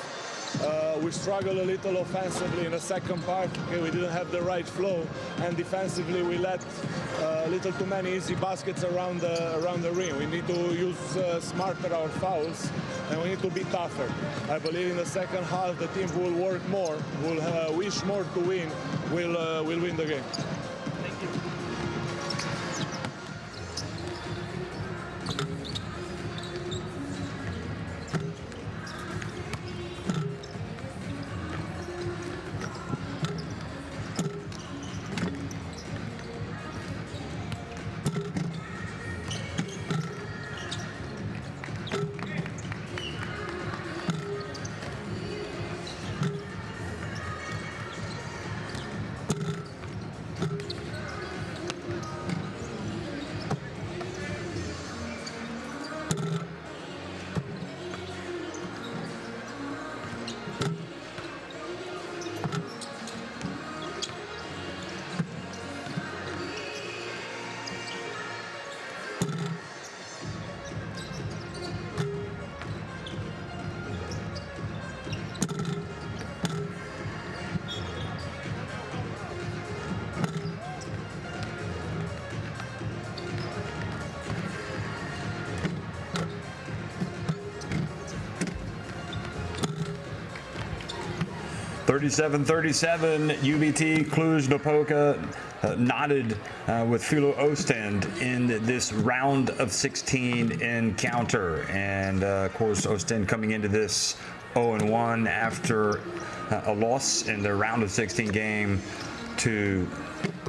We struggled a little offensively in the second part. Okay, we didn't have the right flow, and defensively we let a little too many easy baskets around the rim. We need to use smarter our fouls, and we need to be tougher. I believe in the second half the team will work more, will wish more to win, will win the game. Thank you. (37-37), UBT Cluj Napoca knotted with Filou Oostende in this round of 16 encounter. And of course, Oostende coming into this 0-1 after a loss in their round of 16 game to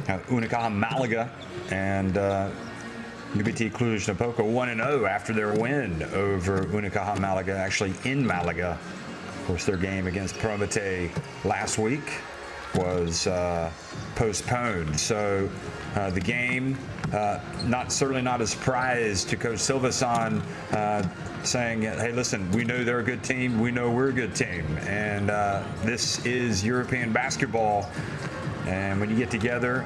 Unicaja Malaga, and UBT Cluj Napoca 1-0 after their win over Unicaja Malaga, actually in Malaga. Of course, their game against Promete last week was postponed. So the game, certainly not a surprise to Coach Silvason saying, hey, listen, we know they're a good team. We know we're a good team. And this is European basketball. And when you get together,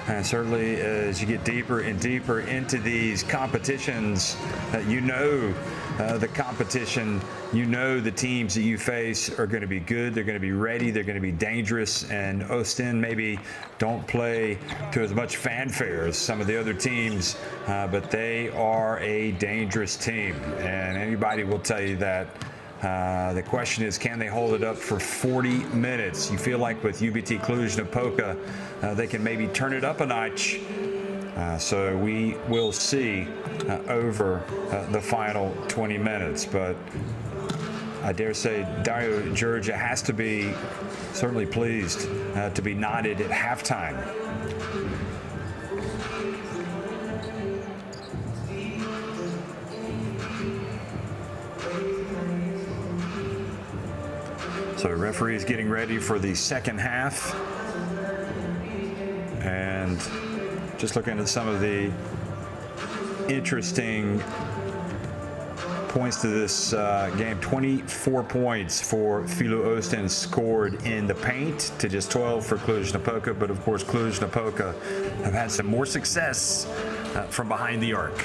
and certainly as you get deeper and deeper into these competitions, you know the competition, you know the teams that you face are going to be good, they're going to be ready, they're going to be dangerous, and Oostende maybe don't play to as much fanfare as some of the other teams, but they are a dangerous team, and anybody will tell you that. The question is, can they hold it up for 40 minutes? You feel like with UBT Cluj Napoca, they can maybe turn it up a notch. So we will see over the final 20 minutes. But I dare say Dario Georgia has to be certainly pleased to be knotted at halftime. So referees getting ready for the second half. And just looking at some of the interesting points to this game. 24 points for Filou Oostende scored in the paint to just 12 for Cluj Napoca. But of course, Cluj Napoca have had some more success from behind the arc.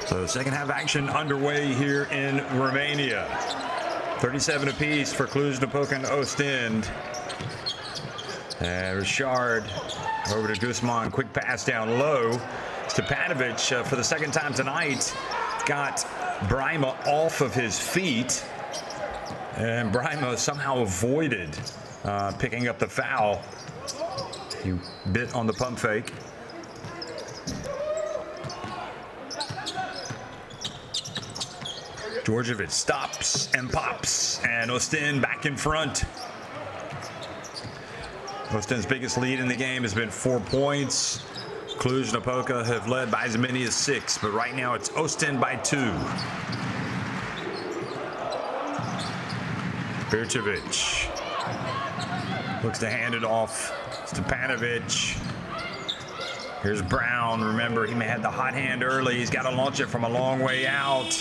So second half action underway here in Romania. 37 apiece for Cluj Napoca and Oostende. And Richard over to Guzman. Quick pass down low. Stepanovic for the second time tonight got Brima off of his feet. And Brima somehow avoided picking up the foul. He bit on the pump fake. Djordjevic stops and pops, and Oostende back in front. Oostende's biggest lead in the game has been 4 points. Cluj Napoca have led by as many as 6, but right now it's Oostende by 2. Bircevic looks to hand it off. Stepanovic. Here's Brown. Remember, he may have the hot hand early. He's got to launch it from a long way out.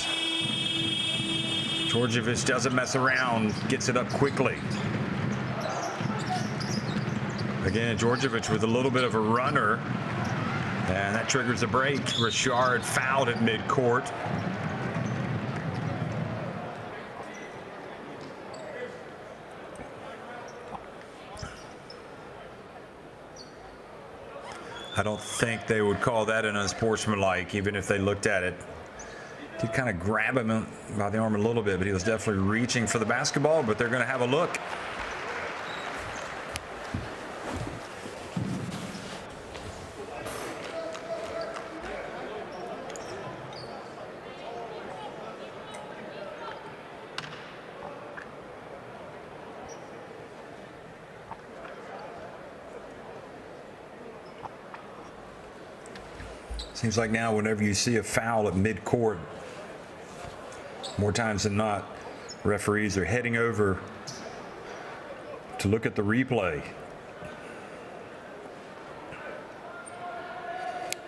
Djordjevic doesn't mess around, gets it up quickly. Again, Djordjevic with a little bit of a runner, and that triggers a break. Richard fouled at midcourt. I don't think they would call that an unsportsmanlike, even if they looked at it. Did kind of grab him by the arm a little bit, but he was definitely reaching for the basketball, but they're going to have a look. Seems like now whenever you see a foul at midcourt, more times than not, referees are heading over to look at the replay.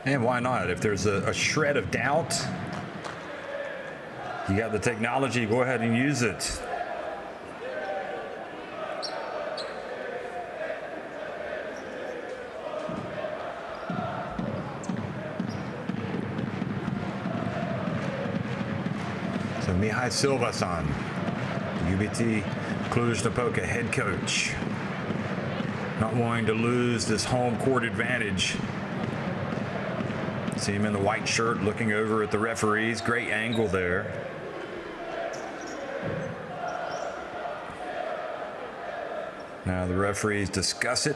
And why not? If there's a shred of doubt, you got the technology, go ahead and use it. Mihai Silvasan, UBT Cluj Napoca head coach, not wanting to lose this home court advantage. See him in the white shirt looking over at the referees. Great angle there. Now the referees discuss it.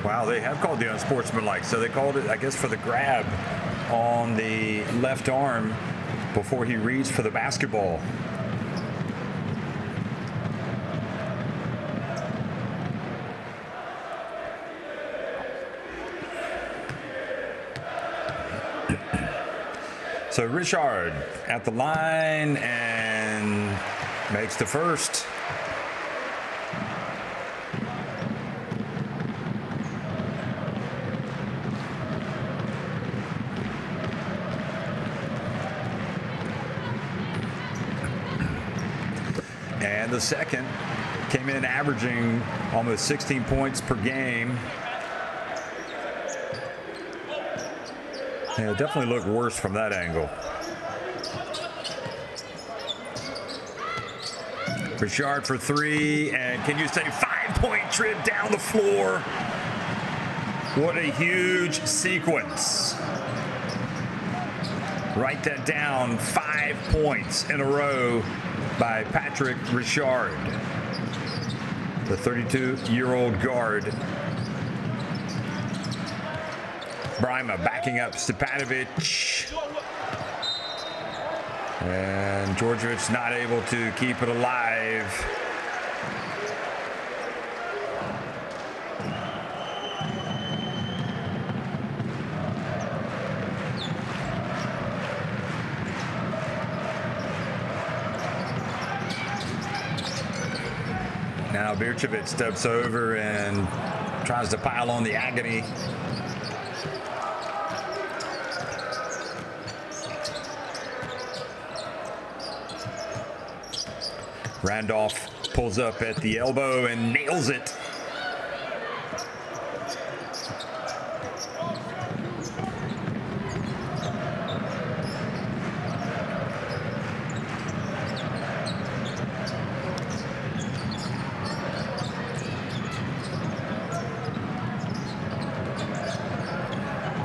Wow, they have called the unsportsmanlike. So they called it, I guess, for the grab on the left arm before he reached for the basketball. So Richard at the line and makes the first. And the second came in averaging almost 16 points per game. Yeah, it definitely looked worse from that angle. Richard for three, and can you say 5-point trip down the floor? What a huge sequence. Write that down, 5 points in a row by Patrick Richard, the 32-year-old guard. Brima backing up Stepanovic. And Djordjevic not able to keep it alive. Now Bircevic steps over and tries to pile on the agony. Randolph pulls up at the elbow and nails it.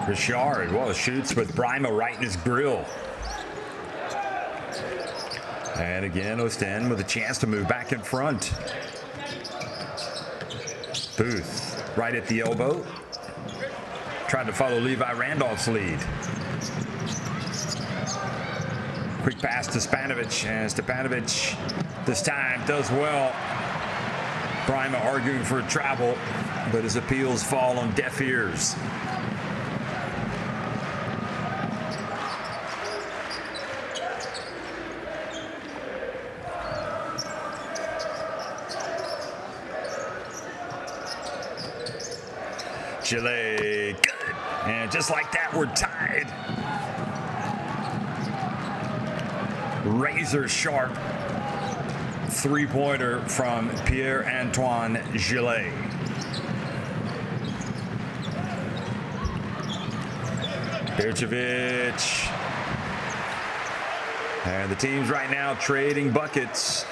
Richard, well, shoots with Brima right in his grill. And again, Oostende with a chance to move back in front. Booth right at the elbow. Tried to follow Levi Randolph's lead. Quick pass to Spanovic, and Stepanovic this time does well. Brima arguing for a travel, but his appeals fall on deaf ears. Chile, good. And just like that, we're tied. Razor sharp three-pointer from Pierre-Antoine Gillet. Bercevic. And the teams right now trading buckets.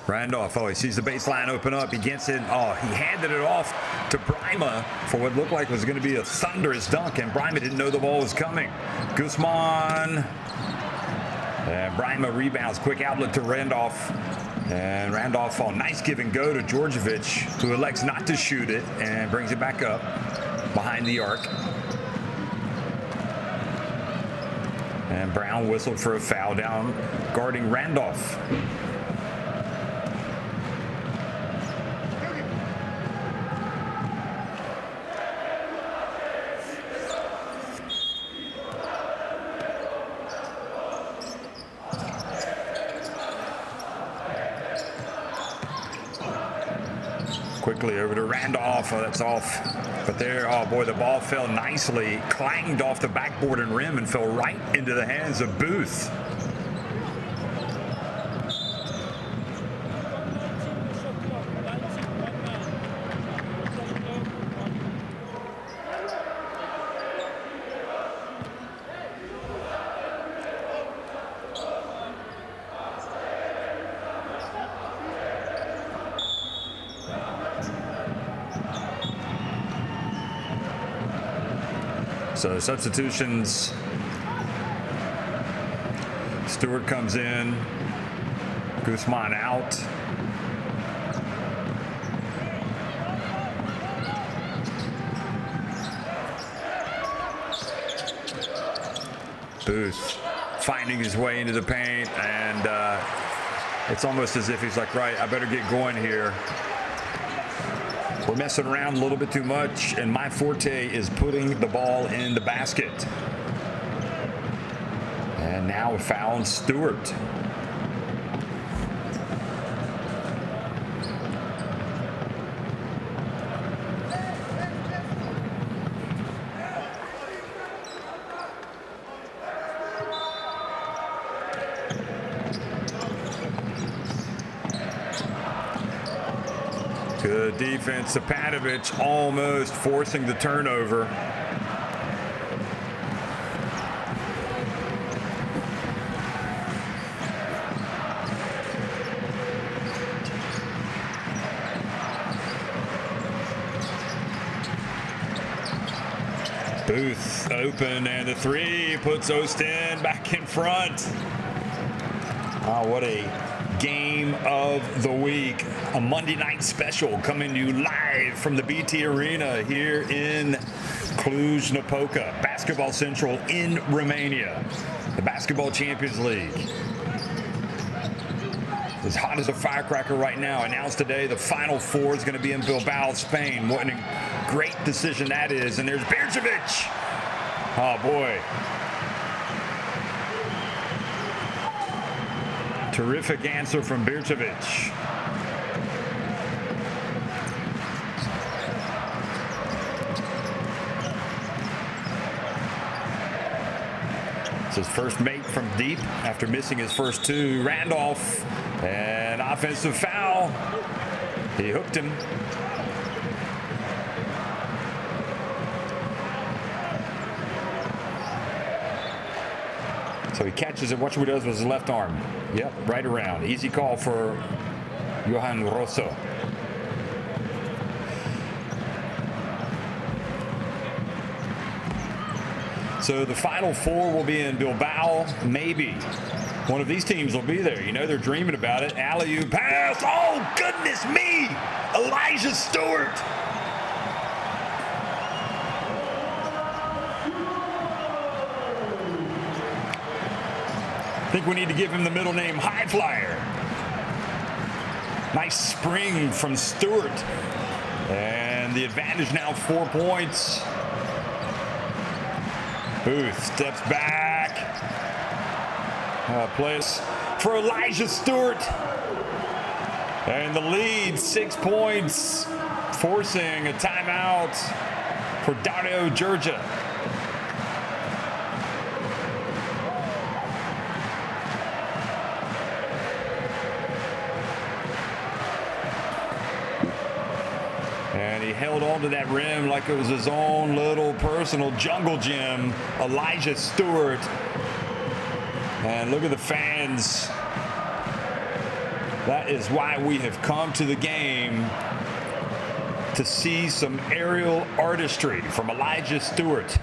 Randolph, oh, he sees the baseline open up. He gets it. Oh, he handed it off to Brima for what looked like was going to be a thunderous dunk, and Brima didn't know the ball was coming. Guzman. And Brima rebounds. Quick outlet to Randolph. And Randolph, oh, nice give and go to Djordjevic, who elects not to shoot it and brings it back up behind the arc. And Brown whistled for a foul down guarding Randolph. Quickly over to Randolph. Oh, that's off. But there, oh boy, the ball fell nicely, clanged off the backboard and rim and fell right into the hands of Booth. So substitutions. Stewart comes in. Guzman out. Booth finding his way into the paint, and it's almost as if he's like, right, I better get going here. We're messing around a little bit too much, and my forte is putting the ball in the basket. And now a foul on Stewart. Good defense. Stepanovic almost forcing the turnover. Booth open, and the three puts Oostende back in front. Oh, what a game of the week. A Monday night special coming to you live from the BT Arena here in Cluj Napoca. Basketball Central in Romania. The Basketball Champions League. as hot as a firecracker right now. Announced today the Final Four is going to be in Bilbao, Spain. What a great decision that is. And there's Birčević. Oh, boy. Terrific answer from Birčević. It's his first make from deep after missing his first two. Randolph, an offensive foul. He hooked him. So he catches it. Watch what he does with his left arm. Yep, right around. Easy call for Johan Rosso. So the Final Four will be in Bilbao. Maybe one of these teams will be there. You know, they're dreaming about it. Alley-oop pass. Oh, goodness me. Elijah Stewart. I think we need to give him the middle name High Flyer. Nice spring from Stewart. And the advantage now 4 points. Booth steps back. Plays for Elijah Stewart. And the lead, 6 points, forcing a timeout for Dario Đurđa. And he held on to that rim like it was his own little personal jungle gym. Elijah Stewart. And look at the fans. That is why we have come to the game, to see some aerial artistry from Elijah Stewart.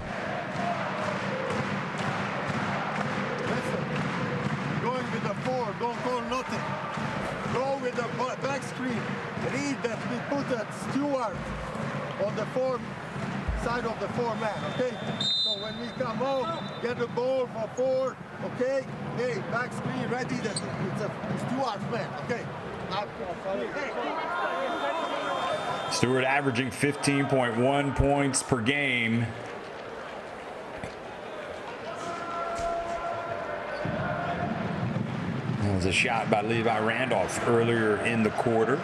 Listen, going with the four, don't call nothing. Go with the back screen. Read that we put that Stewart on the side of the four-man, okay? So when we come out, get the ball for four, okay? Hey, back screen ready, it's a Stewart man, okay? Stewart averaging 15.1 points per game. That was a shot by Levi Randolph earlier in the quarter.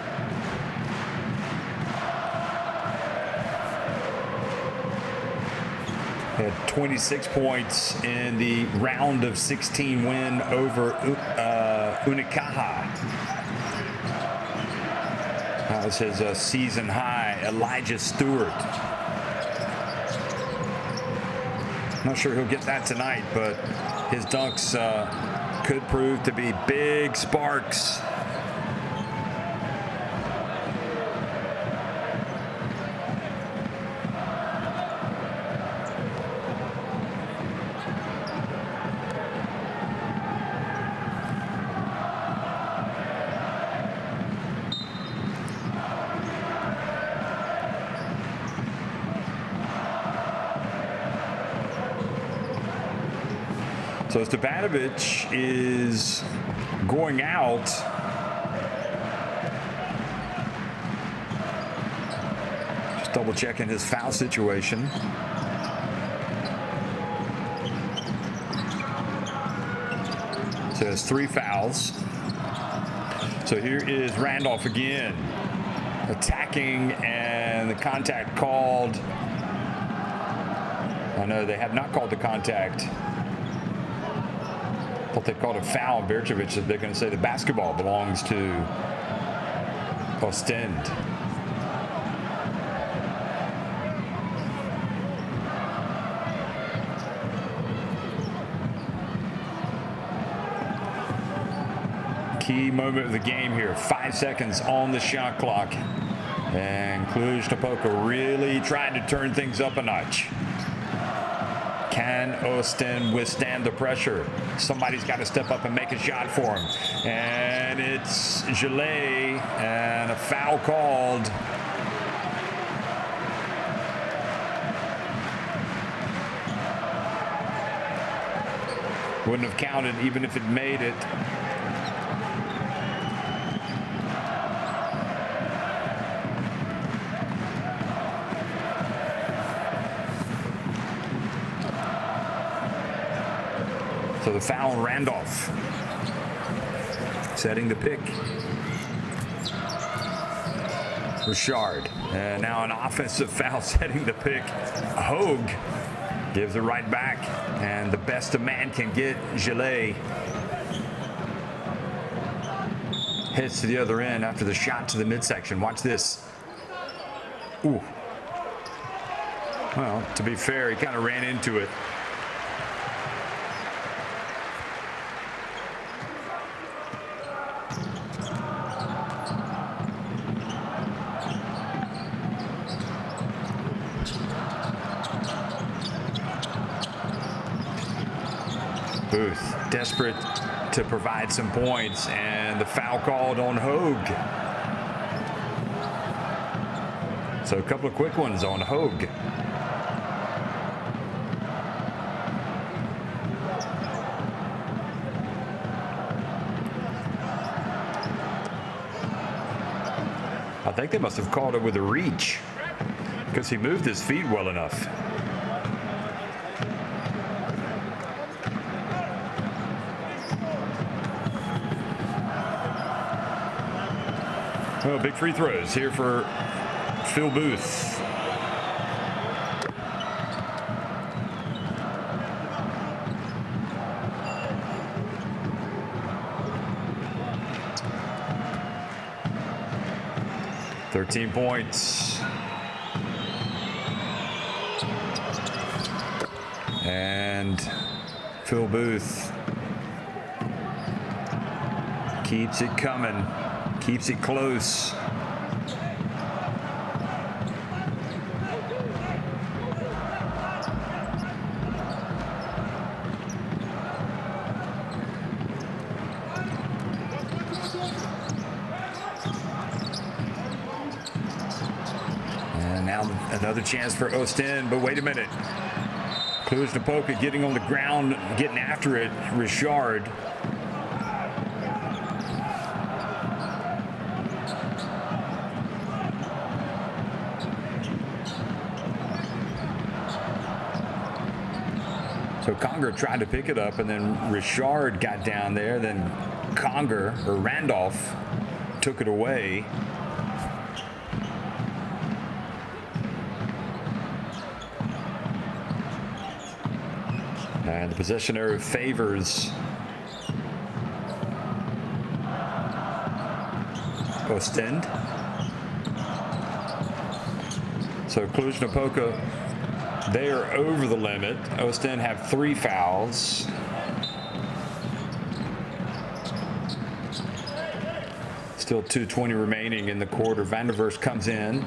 Had 26 points in the round of 16 win over Unicaja. That was his season high. Elijah Stewart. Not sure he'll get that tonight, but his dunks could prove to be big sparks. So Stepanovic is going out. Just double checking his foul situation. So he has 3 fouls. So here is Randolph again, attacking, and the contact called. Oh no, they have not called the contact. Thought they called a foul on Birčević. They're going to say the basketball belongs to Oostende. Key moment of the game here. 5 seconds on the shot clock. And Cluj Napoca really trying to turn things up a notch. Can Oostende withstand the pressure? Somebody's got to step up and make a shot for him. And it's Gillet, and a foul called. Wouldn't have counted even if it made it. So the foul on Randolph. Setting the pick. Richard. And now an offensive foul setting the pick. Hogue gives it right back. And the best a man can get, Gillet. Heads to the other end after the shot to the midsection. Watch this. Ooh. Well, to be fair, he kind of ran into it. Booth, desperate to provide some points, and the foul called on Hogue. So a couple of quick ones on Hogue. I think they must have called it with a reach because he moved his feet well enough. Well, big free throws here for Phil Booth. $13 points. And Phil Booth keeps it coming. Keeps it close. And now another chance for Oostende, but wait a minute. Cluj Napoca getting on the ground, getting after it. Richard. So Conger tried to pick it up, and then Richard got down there. Then Conger, or Randolph, took it away. And the possession arrow favors Oostende. So Cluj Napoca, they are over the limit. Oostende have 3 fouls. Still 2:20 remaining in the quarter. Van der Verst comes in.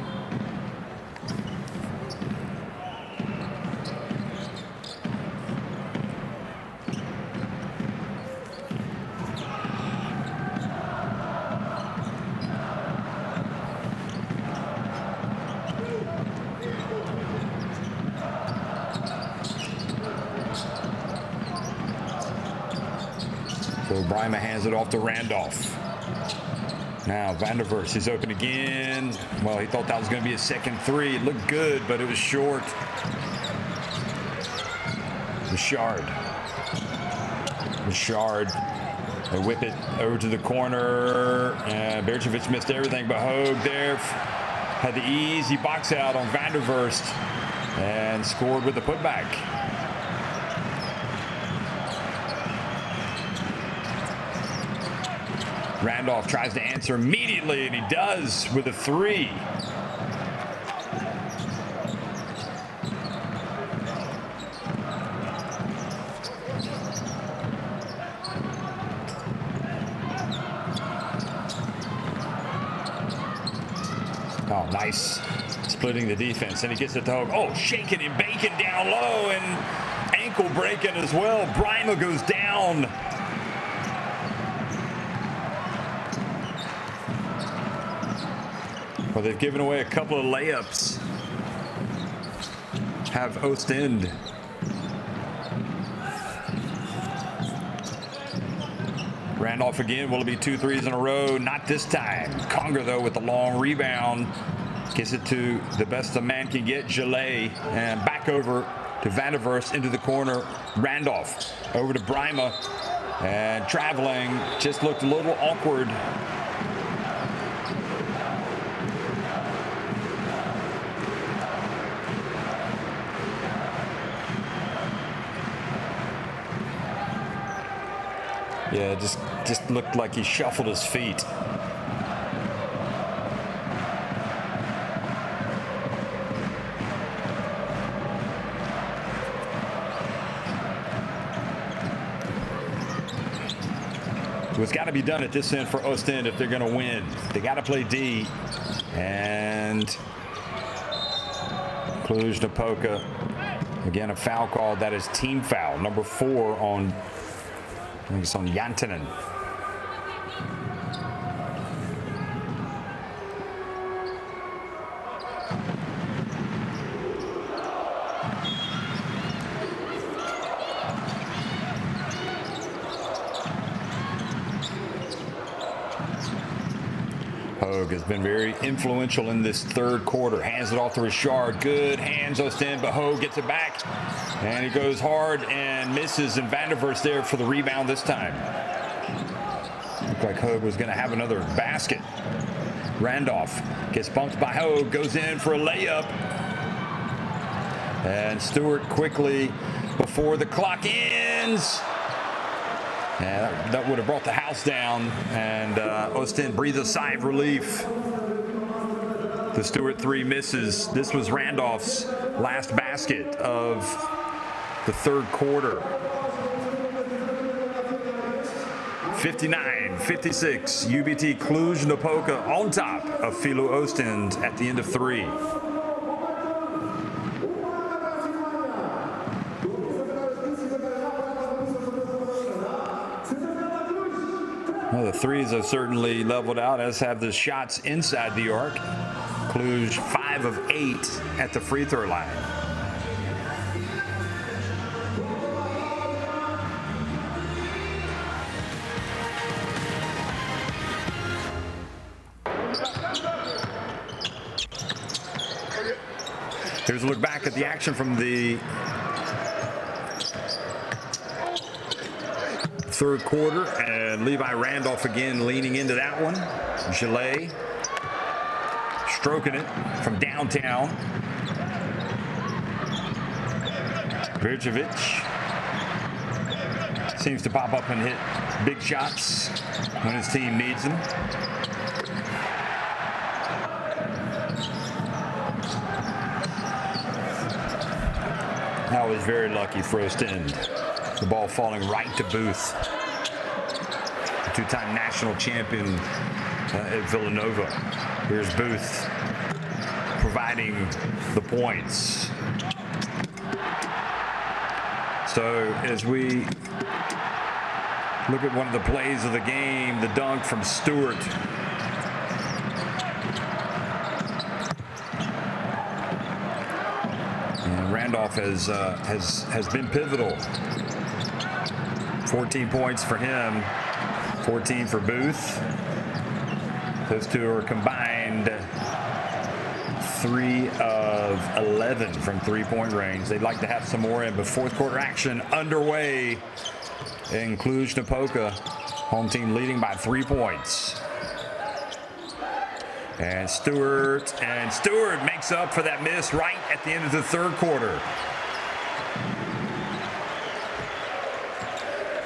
So Brima hands it off to Randolph. Now Van der Verst is open again. Well, he thought that was going to be a second 3. It looked good, but it was short. Richard. They whip it over to the corner. And Berchevich missed everything, but Hogue there had the easy box out on Van der Verst and scored with the putback. Randolph tries to answer immediately, and he does with a 3. Oh, nice. Splitting the defense, and he gets it to Hogue. Oh, shaking and baking down low, and ankle breaking as well. Brima goes down. Well, they've given away a couple of layups. Have Oostende. Randolph again. Will it be 2 threes in a row? Not this time. Conger, though, with the long rebound. Gets it to the best a man can get, Gillet. And back over to Vanderverst into the corner. Randolph over to Brima. And traveling just looked a little awkward. Yeah, just looked like he shuffled his feet. What's got to be done at this end for Oostende if they're going to win. They got to play D. And Cluj Napoca, again, a foul call. That is team foul, number 4 on, I think it's on Jantanen. Hogue has been very influential in this third quarter. Hands it off to Richard. Good hands, Oostende, but Hogue gets it back. And he goes hard and misses, and Vanderverst there for the rebound this time. Looked like Hogue was going to have another basket. Randolph gets bumped by Hogue, goes in for a layup. And Stewart quickly, before the clock ends. Yeah, that would have brought the house down, and Oostende breathes a sigh of relief. The Stewart 3 misses. This was Randolph's last basket of the third quarter. 59-56, UBT Cluj Napoca on top of Filou Oostende at the end of 3. Well, the threes have certainly leveled out, as have the shots inside the arc. Cluj 5 of 8 at the free throw line. Here's a look back at the action from the third quarter, and Levi Randolph again leaning into that one. Gillet stroking it from downtown. Virjevic seems to pop up and hit big shots when his team needs them. That was very lucky for Oostende. The ball falling right to Booth, the two-time national champion at Villanova. Here's Booth providing the points. So as we look at one of the plays of the game, the dunk from Stewart. And Randolph has been pivotal. 14 points for him, 14 for Booth. Those two are combined 3 of 11 from three-point range. They'd like to have some more in, but fourth quarter action underway in Cluj Napoca. Home team leading by 3 points. And Stewart makes up for that miss right at the end of the third quarter.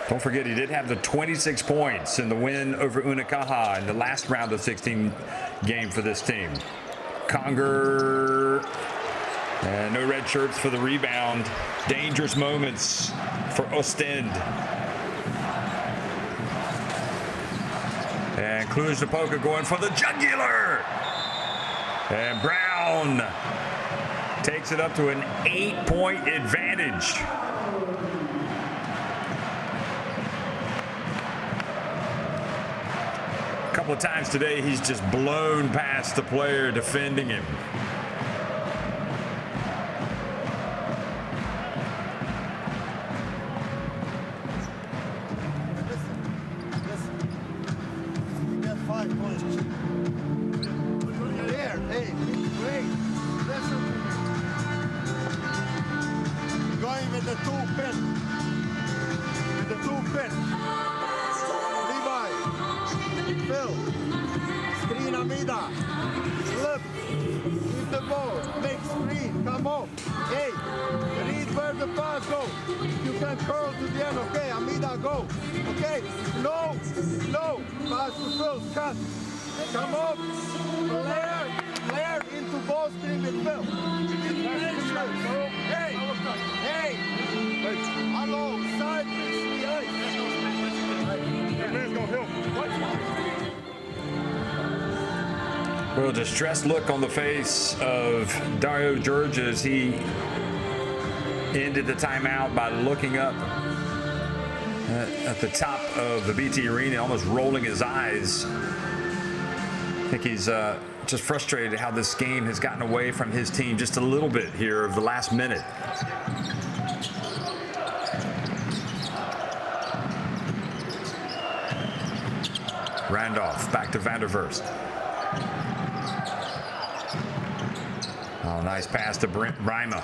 Don't forget, he did have the 26 points in the win over Unicaja in the last round of 16 game for this team. Conger, and no red shirts for the rebound. Dangerous moments for Oostende. And Cluj Napoca going for the jugular. And Brown takes it up to an 8-point advantage. A couple of times today, he's just blown past the player defending him. the 2 pin. With the 2 pin. Levi. Phil. Screen Amida. Slip. Keep the ball. Make screen. Come on. Hey. Read where the pass go. You can curl to the end. Okay. Amida go. Okay. No. No. Pass to Phil. Cut. Come on. Flare into ball screen with Phil. Hey. Hey. Hello. Side. Hey. Man's gonna help. Well, a distressed look on the face of Dario George as he ended the timeout by looking up at the top of the BT Arena, almost rolling his eyes. I think he's just frustrated how this game has gotten away from his team just a little bit here of the last minute. Randolph back to Vanderverst. Oh, nice pass to Brima.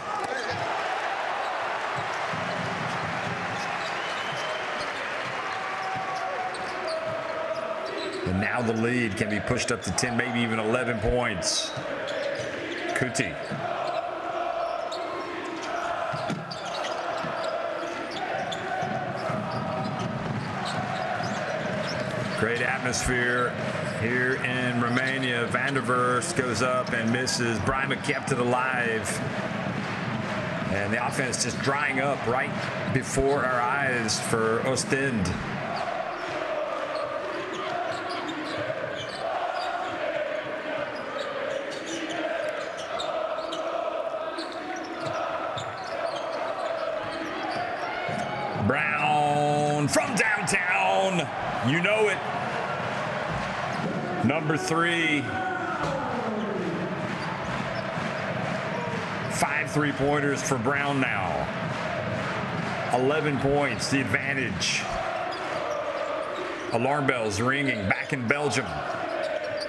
And now the lead can be pushed up to 10, maybe even 11 points. Kuti. Great atmosphere here in Romania. Vanderverst goes up and misses. Brima kept it alive. And the offense just drying up right before our eyes for Oostende. Brown from downtown. You know it. Number 3. 5 3-pointers for Brown now. 11 points, the advantage. Alarm bells ringing back in Belgium.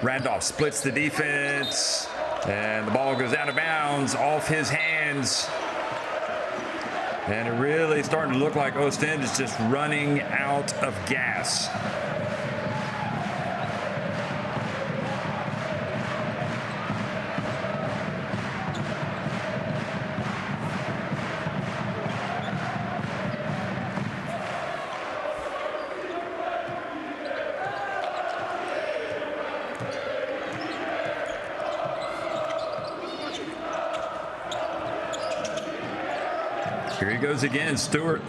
Randolph splits the defense, and the ball goes out of bounds off his hands. And it really starting to look like Oostende is just running out of gas. Here he goes again, Stewart.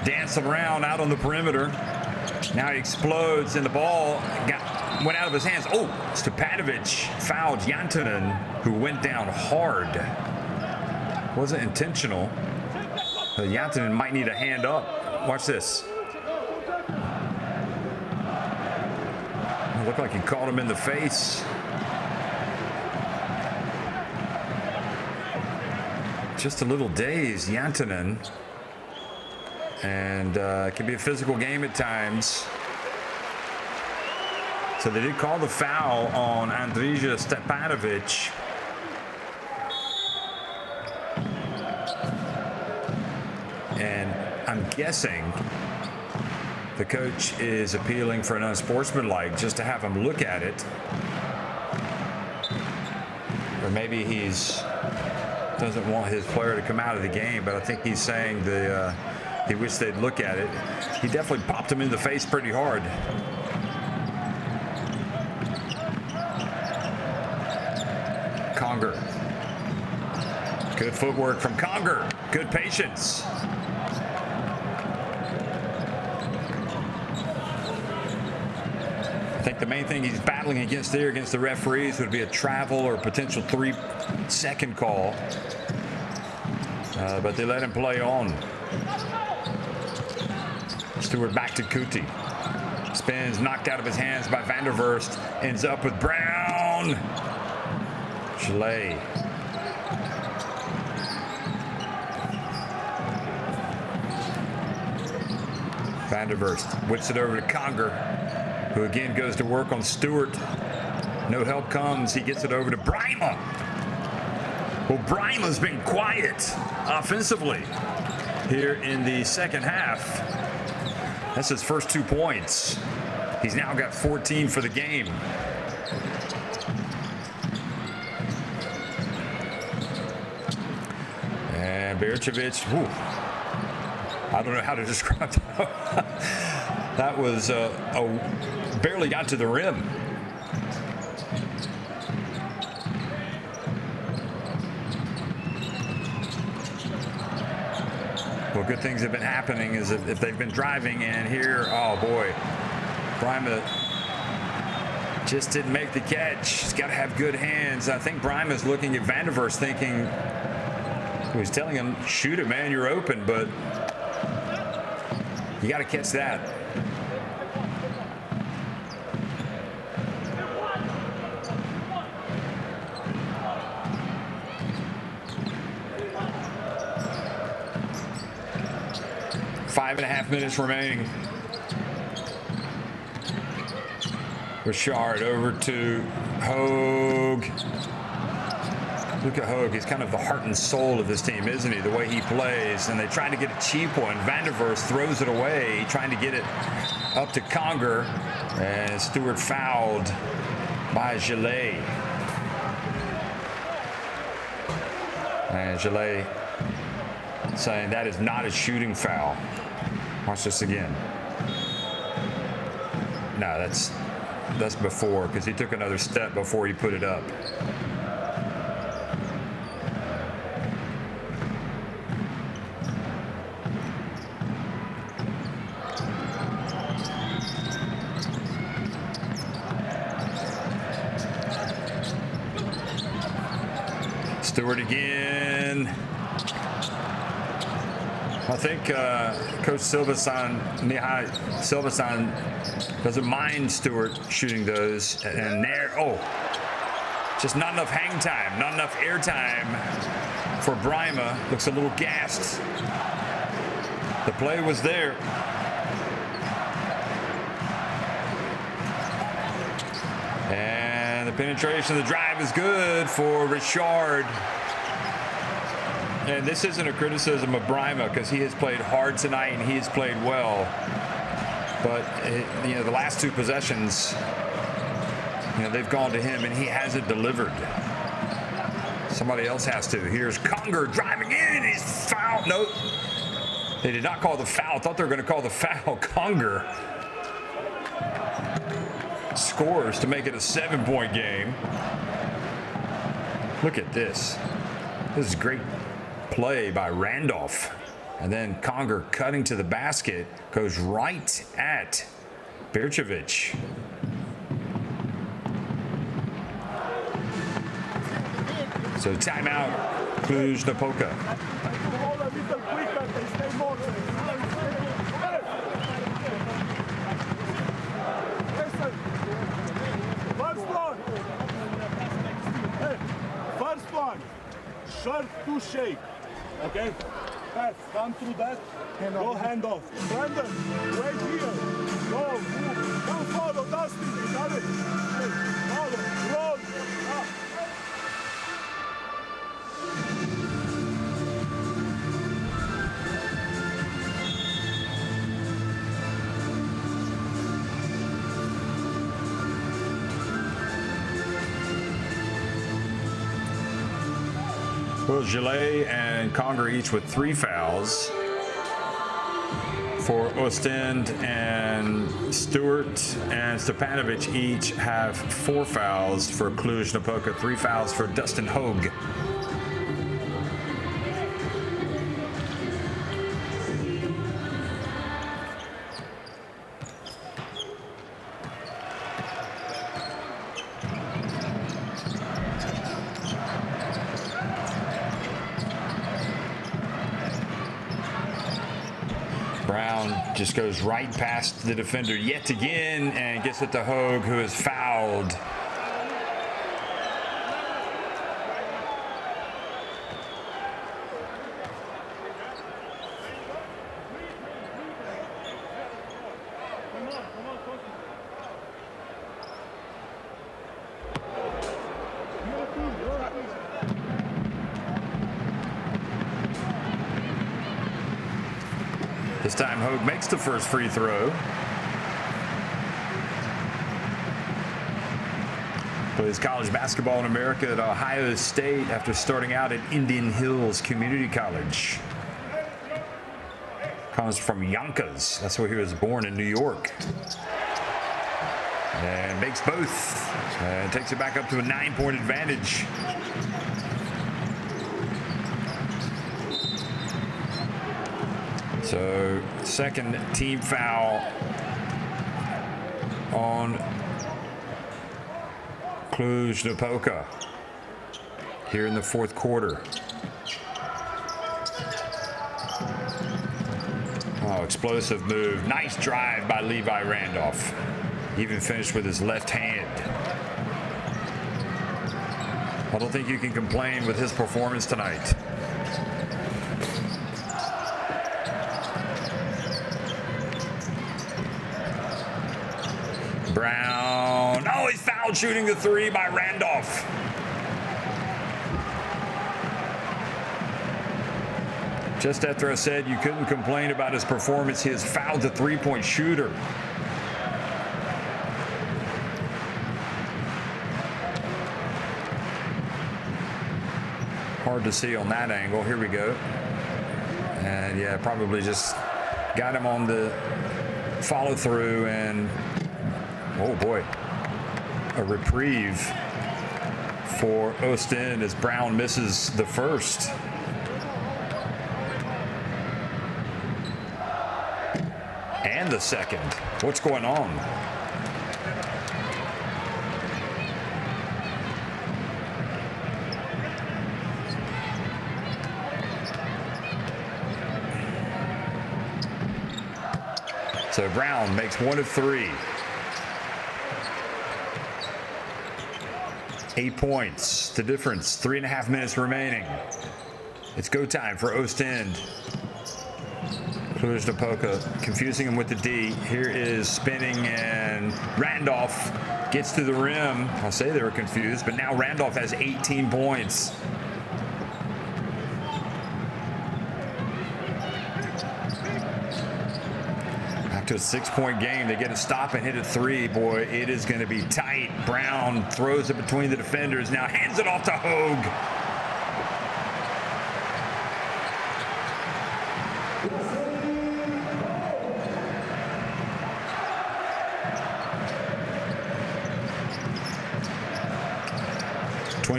Dancing around out on the perimeter. Now he explodes and the ball went out of his hands. Oh, Stepanovic fouled Jantunen, who went down hard. Wasn't intentional. But Jantunen might need a hand up. Watch this. It looked like he caught him in the face. Just a little dazed, Jantunen. And it can be a physical game at times. So they did call the foul on Andrija Stepanovic. And I'm guessing the coach is appealing for an unsportsmanlike just to have him look at it. Or maybe he's doesn't want his player to come out of the game, but I think he's saying he wished they'd look at it. He definitely popped him in the face pretty hard. Conger. Good footwork from Conger. Good patience. I think the main thing he's battling against there against the referees would be a travel or potential 3-second call. But they let him play on. Stewart back to Kuti. Spins, knocked out of his hands by Vanderverst. Ends up with Brown. Schley. Vanderverst whips it over to Conger, who again goes to work on Stewart. No help comes. He gets it over to Brima. Well, Brima's been quiet offensively here in the second half. That's his first 2 points. He's now got 14 for the game. And Berčević, I don't know how to describe that. That was barely got to the rim. Well, good things have been happening is if they've been driving, and here, oh boy, Brima just didn't make the catch. He's got to have good hands. I think Brima's looking at Vanderverst thinking, he was telling him, shoot it, man, you're open, but you got to catch that. Five and a half minutes remaining. Richard over to Hogue. Look at Hogue. He's kind of the heart and soul of this team, isn't he? The way he plays. And they try to get a cheap one. Vanderverst throws it away, trying to get it up to Conger. And Stewart fouled by Gillet. And Gillet saying that is not a shooting foul. Watch this again. No, that's before, because he took another step before he put it up. Stewart again. I think Coach Mihai Silvasan doesn't mind Stewart shooting those. And there, just not enough hang time, not enough air time for Brima. Looks a little gassed. The play was there. And the penetration, the drive is good for Richard. And this isn't a criticism of Brima, because he has played hard tonight and he has played well. But the last two possessions, they've gone to him and he hasn't delivered. Somebody else has to. Here's Conger driving in. He's fouled. Nope. They did not call the foul. I thought they were going to call the foul. Conger scores to make it a 7-point game. Look at this. This is great play by Randolph. And then Conger cutting to the basket, goes right at Berčević. So timeout, Cluj Napoca. First one, shirt to shake. Okay? Pass, come through that, go hand off. Brandon, wait here. Go, move. Don't follow, Dustin. You got it? Follow, roll. Up. Well, Gillet and Conger each with 3 fouls. For Oostende and Stewart and Stepanovic each have 4 fouls for Cluj Napoca, 3 fouls for Dustin Hogue. Just goes right past the defender yet again and gets it to Hogue, who is fouled. This time Hogue makes the first free throw. Plays college basketball in America at Ohio State after starting out at Indian Hills Community College. Comes from Yonkers. That's where he was born in New York. And makes both. And takes it back up to a 9-point advantage. So, second team foul on Cluj Napoca here in the fourth quarter. Oh, explosive move. Nice drive by Levi Randolph. Even finished with his left hand. I don't think you can complain with his performance tonight. Brown. Oh, he's fouled shooting the three by Randolph. Just after I said you couldn't complain about his performance, he has fouled the three-point shooter. Hard to see on that angle. Here we go. And yeah, probably just got him on the follow through, and oh boy, a reprieve for Oostende as Brown misses the first. And the second. What's going on? So Brown makes 1 of 3. 8 points. The difference. 3.5 minutes remaining. It's go time for Oostende. Cluj Napoca confusing him with the D. Here is spinning, and Randolph gets to the rim. I'll say they were confused, but now Randolph has 18 points. Back to a 6-point game. They get a stop and hit a three. Boy, it is going to be tight. Brown throws it between the defenders. Now hands it off to Hogue.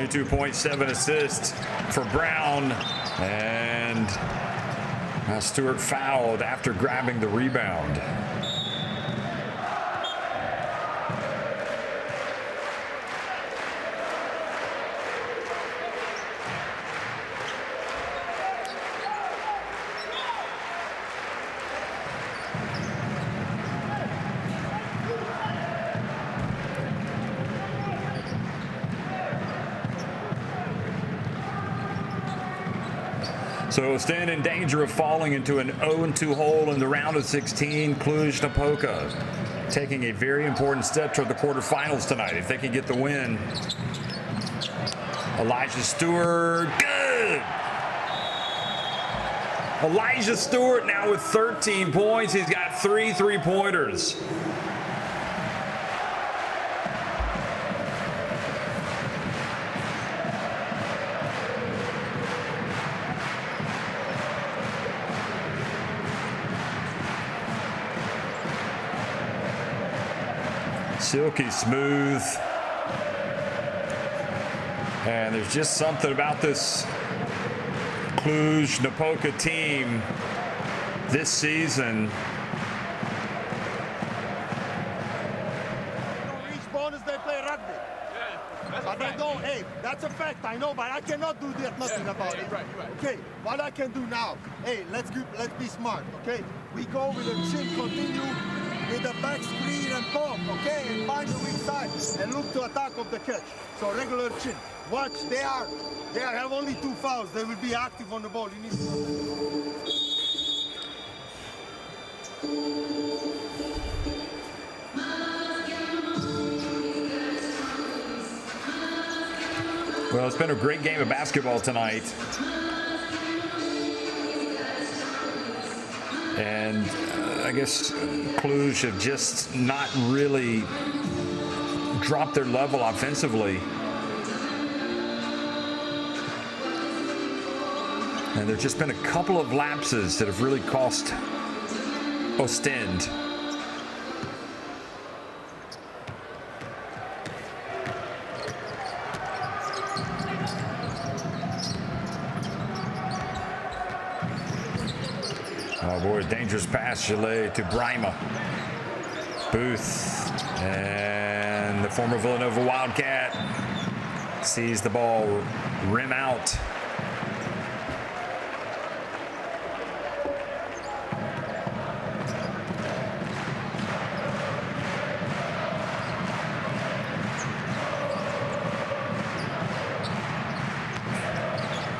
.7 assists for Brown, and Stewart fouled after grabbing the rebound. So Oostende in danger of falling into an 0-2 hole in the round of 16. Cluj Napoca taking a very important step toward the quarterfinals tonight if they can get the win. Elijah Stewart, good! Elijah Stewart now with 13 points. He's got 3 3-pointers. Silky smooth. And there's just something about this Cluj Napoca team this season. Each bonus they play rugby. But they don't, hey, that's a fact, I know, but I cannot do that, nothing about it. Okay, what I can do now, hey, let's be smart, okay? We go with a chin, continue with the back screen and pop, okay? And find the weak side and look to attack of the catch. So regular chin. Watch, they have only 2 fouls. They will be active on the ball. You need to... Well, it's been a great game of basketball tonight. And I guess Cluj have just not really dropped their level offensively. And there's just been a couple of lapses that have really cost Oostende. Oh boy, dangerous pass, Gillet to Brima. Booth, and the former Villanova Wildcat sees the ball rim out.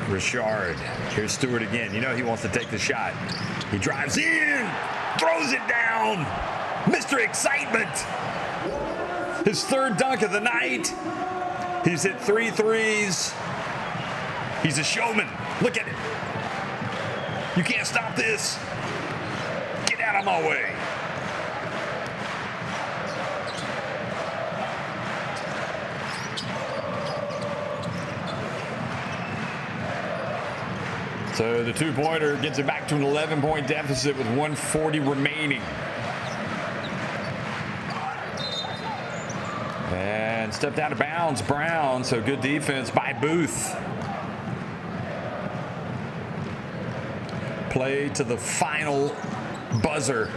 Richard. Here's Stewart again. You know he wants to take the shot. He drives in, throws it down. Mr. Excitement. His third dunk of the night. He's hit 3 threes. He's a showman. Look at it. You can't stop this. Get out of my way. So the two-pointer gets it back to an 11-point deficit with 1:40 remaining. And stepped out of bounds, Brown. So good defense by Booth. Play to the final buzzer.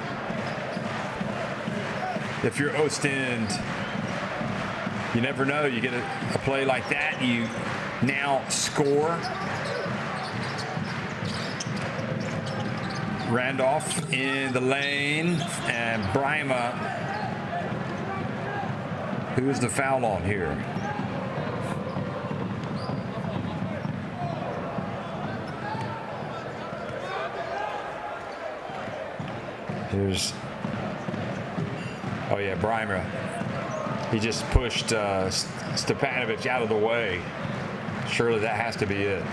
If you're Oostende, you never know. You get a play like that, you now score. Randolph in the lane, and Brima. Who's the foul on here? Here's, oh yeah, Brima. He just pushed Stepanovic out of the way. Surely that has to be it.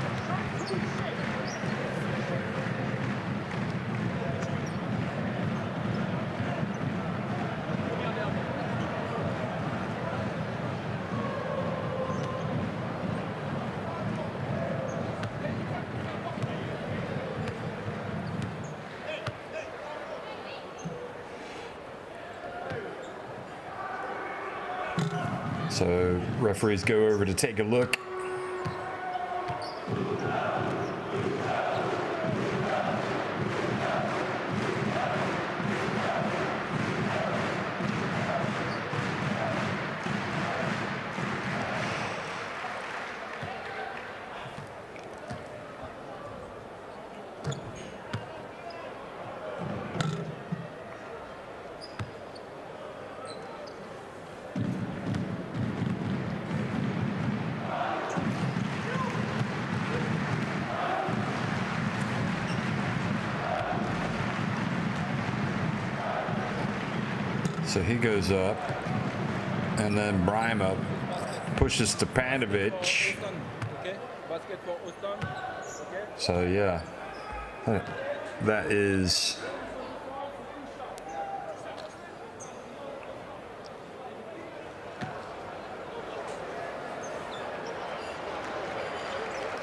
So referees go over to take a look. So he goes up, and then Brima pushes Stepanovic. So yeah, that is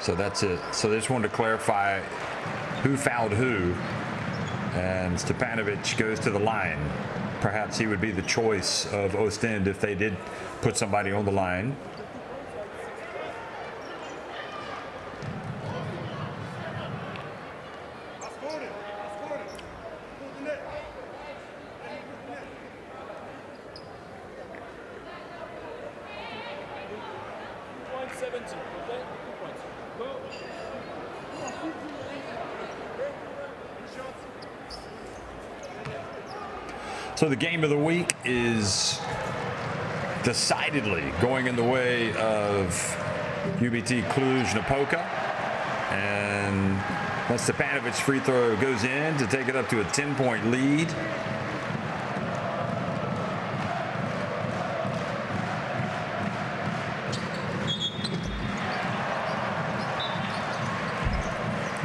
so that's it. So they just wanted to clarify who fouled who, and Stepanovic goes to the line. Perhaps he would be the choice of Oostende if they did put somebody on the line. So the game of the week is decidedly going in the way of UBT Cluj Napoca. And Stepanovic's free throw goes in to take it up to a 10-point lead.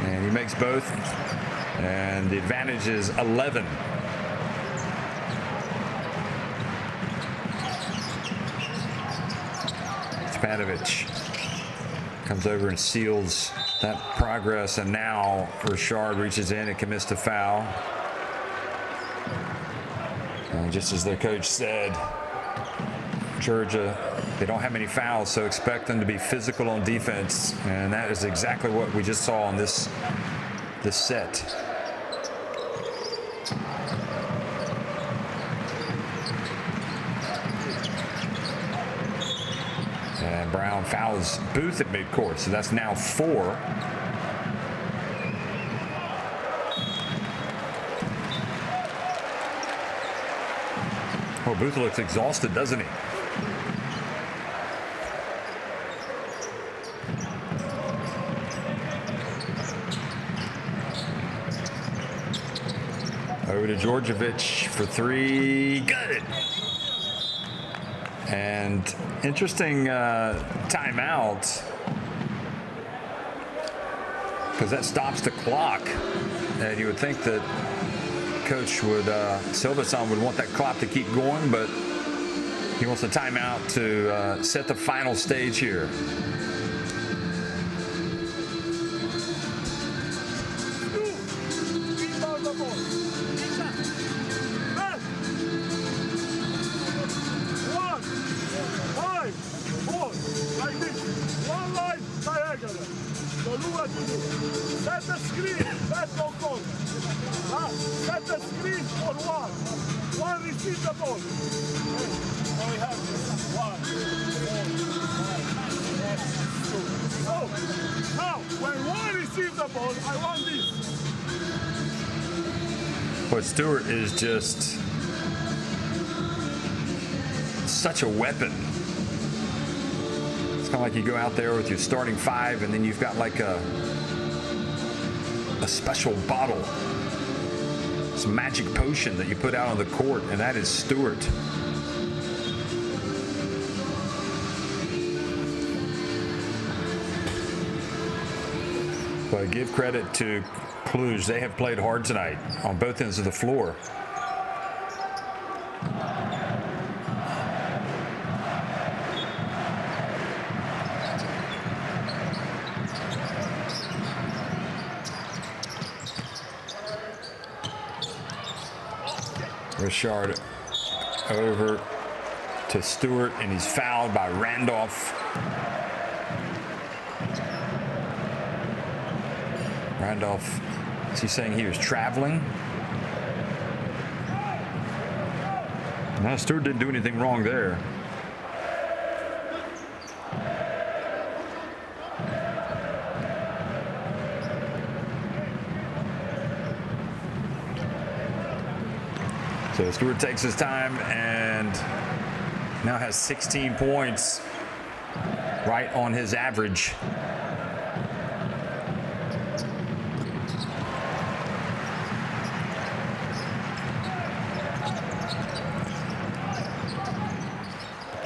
And he makes both. And the advantage is 11. Stepanovic comes over and seals that progress, and now Richard reaches in and commits the foul. And just as their coach said, Georgia, they don't have many fouls, so expect them to be physical on defense, and that is exactly what we just saw on this set. And Brown fouls Booth at midcourt, so that's now 4. Oh, Booth looks exhausted, doesn't he? Over to Djordjevic for 3. Good. And interesting timeout, because that stops the clock. And you would think that Coach would, Silvason would want that clock to keep going, but he wants the timeout to set the final stage here. Set the screen, that's no goal. Set the screen for 1. 1 receive the ball. So we have this. 1, 4, 5, 6, 7, 2. So, now, when 1 receives the ball, I want this. But Stewart is just such a weapon. It's kind of like you go out there with your starting 5, and then you've got like a special bottle, some magic potion that you put out on the court, and that is Stewart. But give credit to Cluj. They have played hard tonight on both ends of the floor. Richard over to Stewart, and he's fouled by Randolph. Randolph, is he saying he was traveling? No, Stewart didn't do anything wrong there. So Stewart takes his time and now has 16 points, right on his average.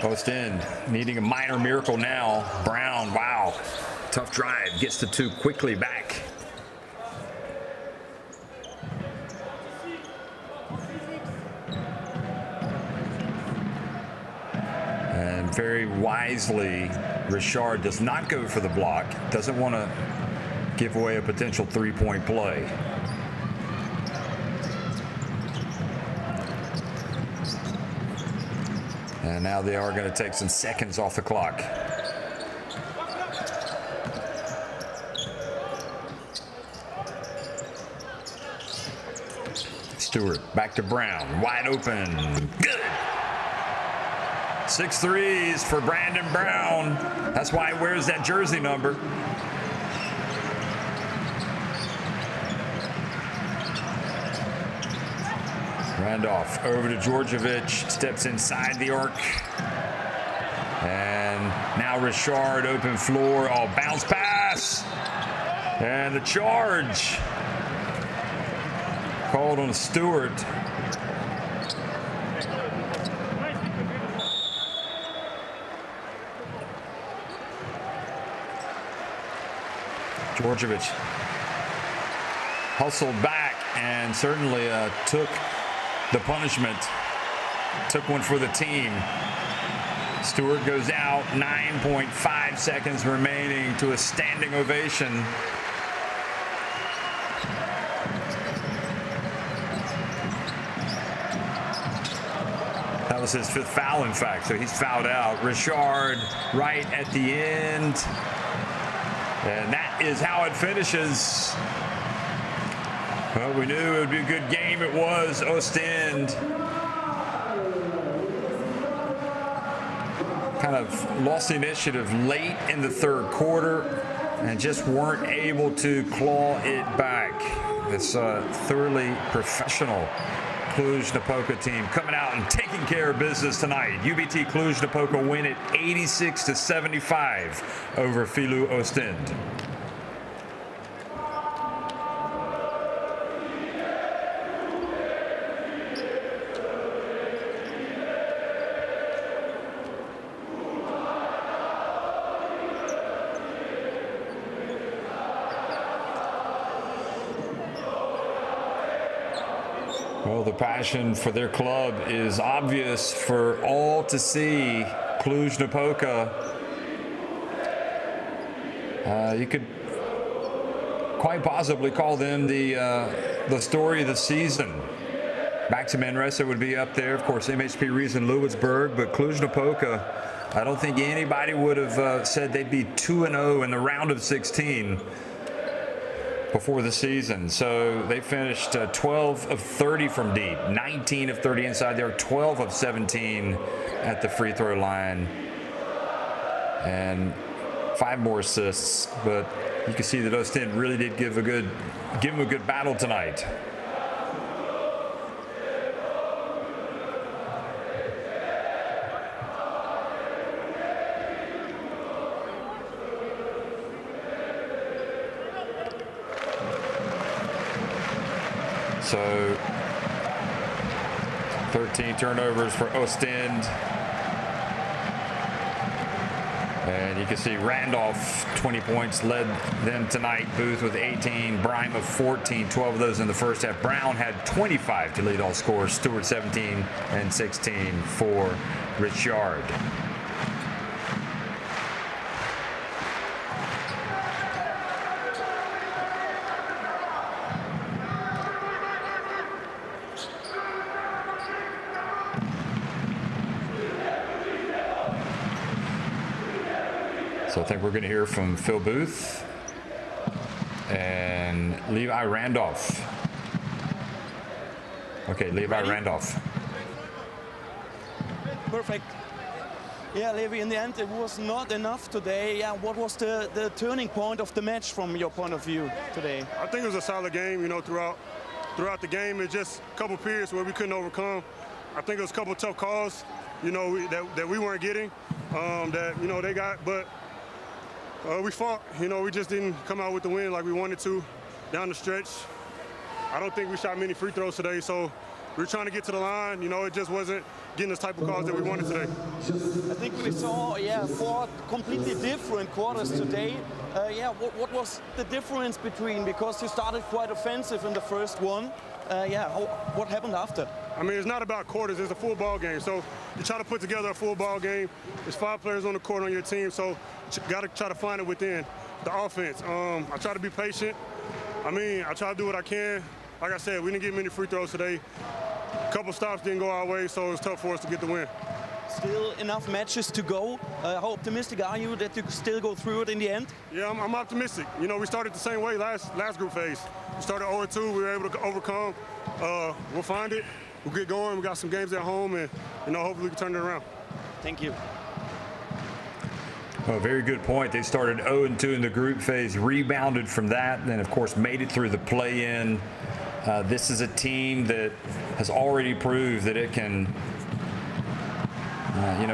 Oostende needing a minor miracle now. Brown, wow, tough drive, gets the 2 quickly back. And very wisely, Richard does not go for the block, doesn't want to give away a potential 3-point play. And now they are going to take some seconds off the clock. Stewart back to Brown, wide open, good. 6 threes for Brandon Brown. That's why he wears that jersey number. Randolph over to Djordjevic, steps inside the arc. And now Richard, open floor, oh, bounce pass. And the charge called on Stewart. Djordjevic hustled back. and certainly took the punishment, took one for the team. Stewart goes out, 9.5 seconds remaining to a standing ovation. That was his 5th foul, in fact, so he's fouled out. Richard right at the end. And that is how it finishes. Well, we knew it would be a good game. It was. Oostende kind of lost the initiative late in the 3rd quarter and just weren't able to claw it back. It's a thoroughly professional Cluj Napoca team coming out and taking care of business tonight. UBT Cluj Napoca win it 86-75 over Filou Oostende. Well, the passion for their club is obvious for all to see. Cluj Napoca, you could quite possibly call them the story of the season. Maxim Manresa would be up there, of course, MHP Rees and Lewisburg, but Cluj Napoca, I don't think anybody would have said they'd be 2-0 in the round of 16 before the season. So they finished 12 of 30 from deep, 19 of 30 inside there, 12 of 17 at the free throw line, and 5 more assists. But you can see that Oostende really did give him a good battle tonight. So 13 turnovers for Oostende. And you can see Randolph, 20 points, led them tonight. Booth with 18, Brime of 14, 12 of those in the first half. Brown had 25 to lead all scorers. Stewart 17 and 16 for Richard. So I think we're going to hear from Phil Booth and Levi Randolph. Okay, Levi Randolph. Perfect. Yeah, Levi, in the end, it was not enough today. Yeah, what was the turning point of the match from your point of view today? I think it was a solid game, you know, throughout the game. It's just a couple periods where we couldn't overcome. I think it was a couple tough calls, you know, that we weren't getting, that, you know, they got, but we fought. You know, we just didn't come out with the win like we wanted to down the stretch. I don't think we shot many free throws today, so we were trying to get to the line. You know, it just wasn't getting the type of calls that we wanted today. I think we saw, 4 completely different quarters today. What was the difference between, because you started quite offensive in the first one. What happened after? I mean, it's not about quarters, it's a full ball game. So you try to put together a full ball game. There's 5 players on the court on your team, so you got to try to find it within the offense. I try to be patient. I mean, I try to do what I can. Like I said, we didn't get many free throws today. A couple stops didn't go our way, so it was tough for us to get the win. Still enough matches to go. How optimistic are you that you can still go through it in the end? Yeah, I'm optimistic. You know, we started the same way last group phase. We started 0-2. We were able to overcome. We'll find it. We'll get going. We got some games at home, and, you know, hopefully we can turn it around. Thank you. Well, very good point. They started 0-2 in the group phase, rebounded from that, and then, of course, made it through the play-in. This is a team that has already proved that it can,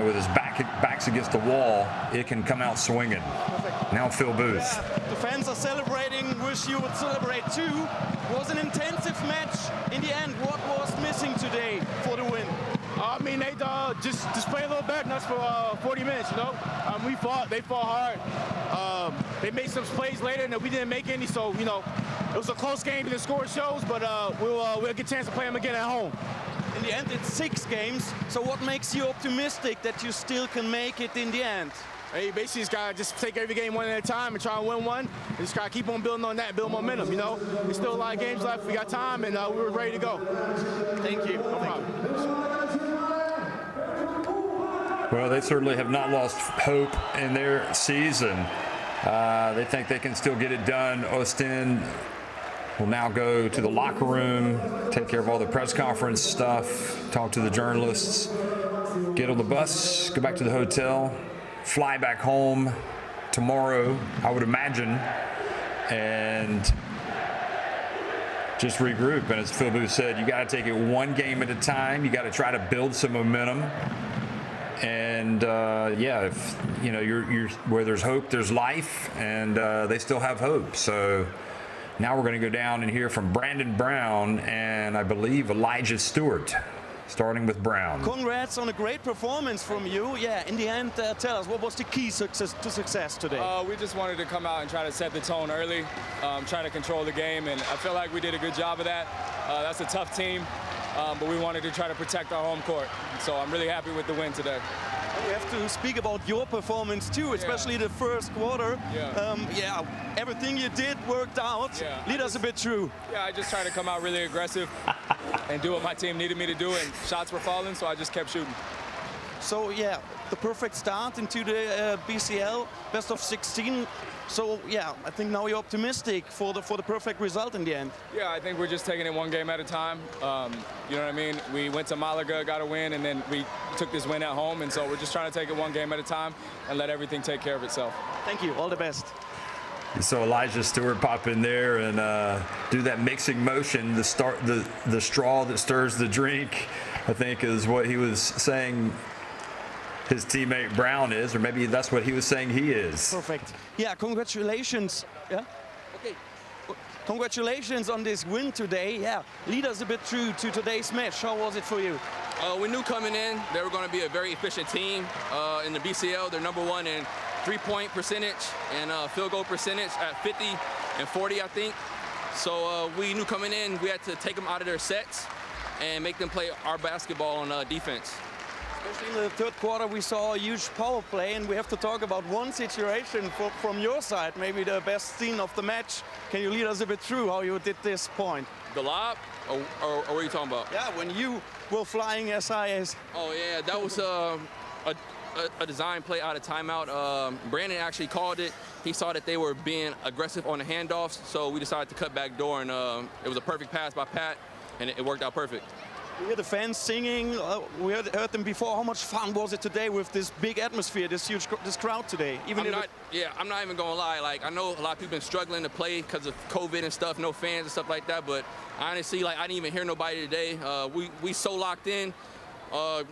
with its backs against the wall, it can come out swinging. Perfect. Now Phil Booth. Yeah, the fans are celebrating. Wish you would celebrate too. It was an intensive match. In the end, what was missing today for the win? I mean, they just play a little better than us for 40 minutes, you know. We fought, they fought hard. They made some plays later and we didn't make any, so, you know, it was a close game, the score shows, but we'll get a chance to play them again at home. In the end, it's 6 games, so what makes you optimistic that you still can make it in the end? Hey, basically just gotta just take every game one at a time and try and win one. And just gotta keep on building on that, build momentum, you know. There's still a lot of games left, we got time, and we were ready to go. Thank you. No problem. Well, they certainly have not lost hope in their season. They think they can still get it done. Oostende will now go to the locker room, take care of all the press conference stuff, talk to the journalists, get on the bus, go back to the hotel, fly back home tomorrow, I would imagine, and just regroup. And as Phil Booth said, you got to take it one game at a time. You got to try to build some momentum. And yeah, if you know you're where there's hope, there's life, and they still have hope. So now we're going to go down and hear from Brandon Brown and I believe Elijah Stewart, starting with Brown. Congrats on a great performance from you. Yeah, in the end, tell us, what was the key to success today? We just wanted to come out and try to set the tone early, try to control the game, and I feel like we did a good job of that. That's a tough team. But we wanted to try to protect our home court. So I'm really happy with the win today. We have to speak about your performance too, especially the first quarter. Yeah, everything you did worked out. Lead us a bit through. Yeah, I just tried to come out really aggressive and do what my team needed me to do, and shots were falling, so I just kept shooting. So yeah, the perfect start into the BCL, best of 16. So yeah, I think now you're optimistic for the perfect result in the end. Yeah, I think we're just taking it one game at a time. You know what I mean? We went to Malaga, got a win, and then we took this win at home. And so we're just trying to take it one game at a time and let everything take care of itself. Thank you. All the best. You saw Elijah Stewart pop in there and do that mixing motion, the straw that stirs the drink, I think is what he was saying his teammate Brown is, or maybe that's what he was saying he is. Perfect. Yeah, congratulations. Yeah. Okay. Congratulations on this win today. Yeah, lead us a bit through to today's match. How was it for you? We knew coming in they were going to be a very efficient team in the BCL. They're #1 in three-point percentage and field goal percentage at 50 and 40, I think. So we knew coming in we had to take them out of their sets and make them play our basketball on defense. Especially in the third quarter, we saw a huge power play, and we have to talk about one situation from your side, maybe the best scene of the match. Can you lead us a bit through how you did this point? The lob, or what are you talking about? Yeah, when you were flying as high as... Oh, yeah, that was a design play out of timeout. Brandon actually called it. He saw that they were being aggressive on the handoffs, so we decided to cut back door, and it was a perfect pass by Pat, and it worked out perfect. We hear the fans singing. We heard them before. How much fun was it today with this big atmosphere, this huge crowd today? I'm not even gonna lie. Like, I know a lot of people been struggling to play because of COVID and stuff, no fans and stuff like that. But honestly, like, I didn't even hear nobody today. We so locked in. I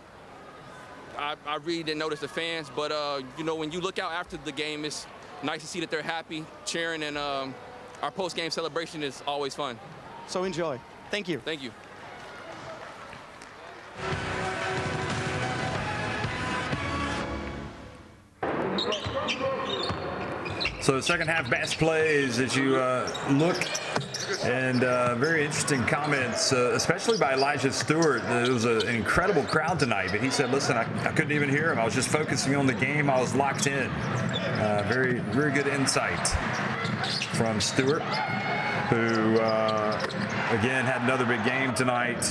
really didn't notice the fans, but you know, when you look out after the game, it's nice to see that they're happy, cheering, and our post-game celebration is always fun. So enjoy. Thank you. Thank you. So second half best plays as you look, and very interesting comments, especially by Elijah Stewart. It was an incredible crowd tonight, but he said, listen, I couldn't even hear him. I was just focusing on the game. I was locked in. Very, very good insight from Stewart, who, again, had another big game tonight.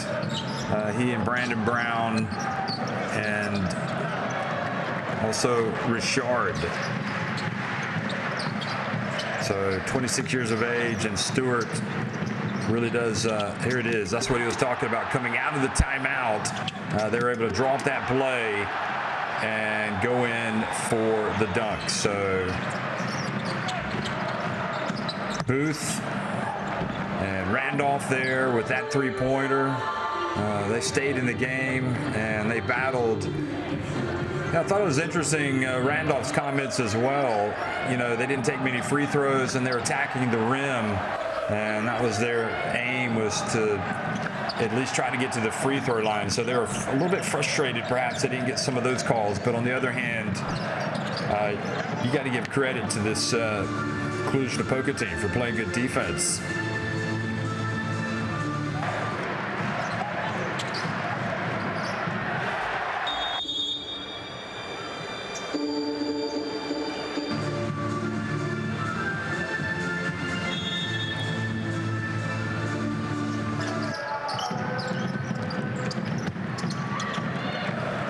He and Brandon Brown, and also Richard. So 26 years of age, and Stewart really does, here it is. That's what he was talking about. Coming out of the timeout, they were able to draw up that play and go in for the dunk. So Booth and Randolph there with that three-pointer. They stayed in the game, and they battled. I thought it was interesting, Randolph's comments as well. You know, they didn't take many free throws, and they're attacking the rim, and that was their aim, was to at least try to get to the free throw line. So they were a little bit frustrated, perhaps they didn't get some of those calls. But on the other hand, you got to give credit to this Cluj Napoca team for playing good defense.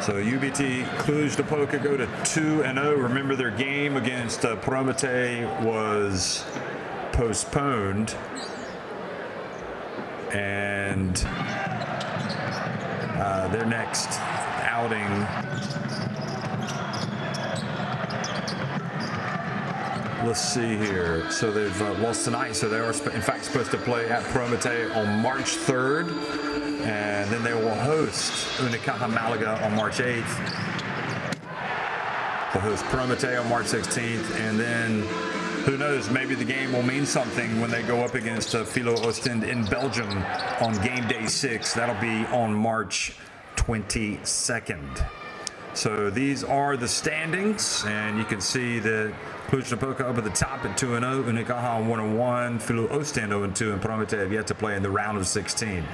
So UBT Cluj Napoca go to 2-0. Remember, their game against Promete was postponed, and their next outing let's see here. So they've lost tonight, so they are in fact supposed to play at Promete on March 3rd. And then they will host Unicaja Malaga on March 8th. They'll host Promete on March 16th. And then, who knows, maybe the game will mean something when they go up against Filou Oostende in Belgium on Gameday 6. That'll be on March 22nd. So these are the standings. And you can see that Cluj Napoca up at the top at 2-0. Unicaja 1-1. Filou Oostende 0-2. And Promete have yet to play in the round of 16.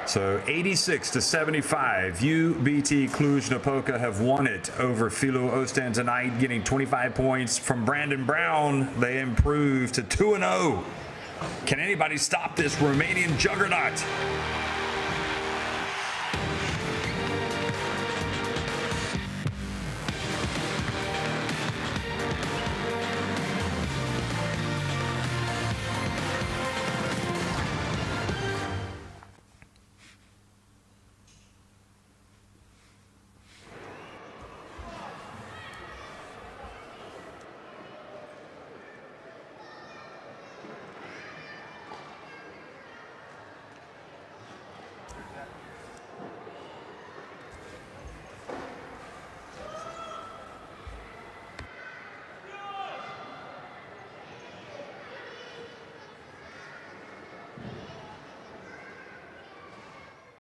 So 86-75, UBT Cluj Napoca have won it over Filou Oostende tonight, getting 25 points from Brandon Brown. They improved to 2-0. Can anybody stop this Romanian juggernaut?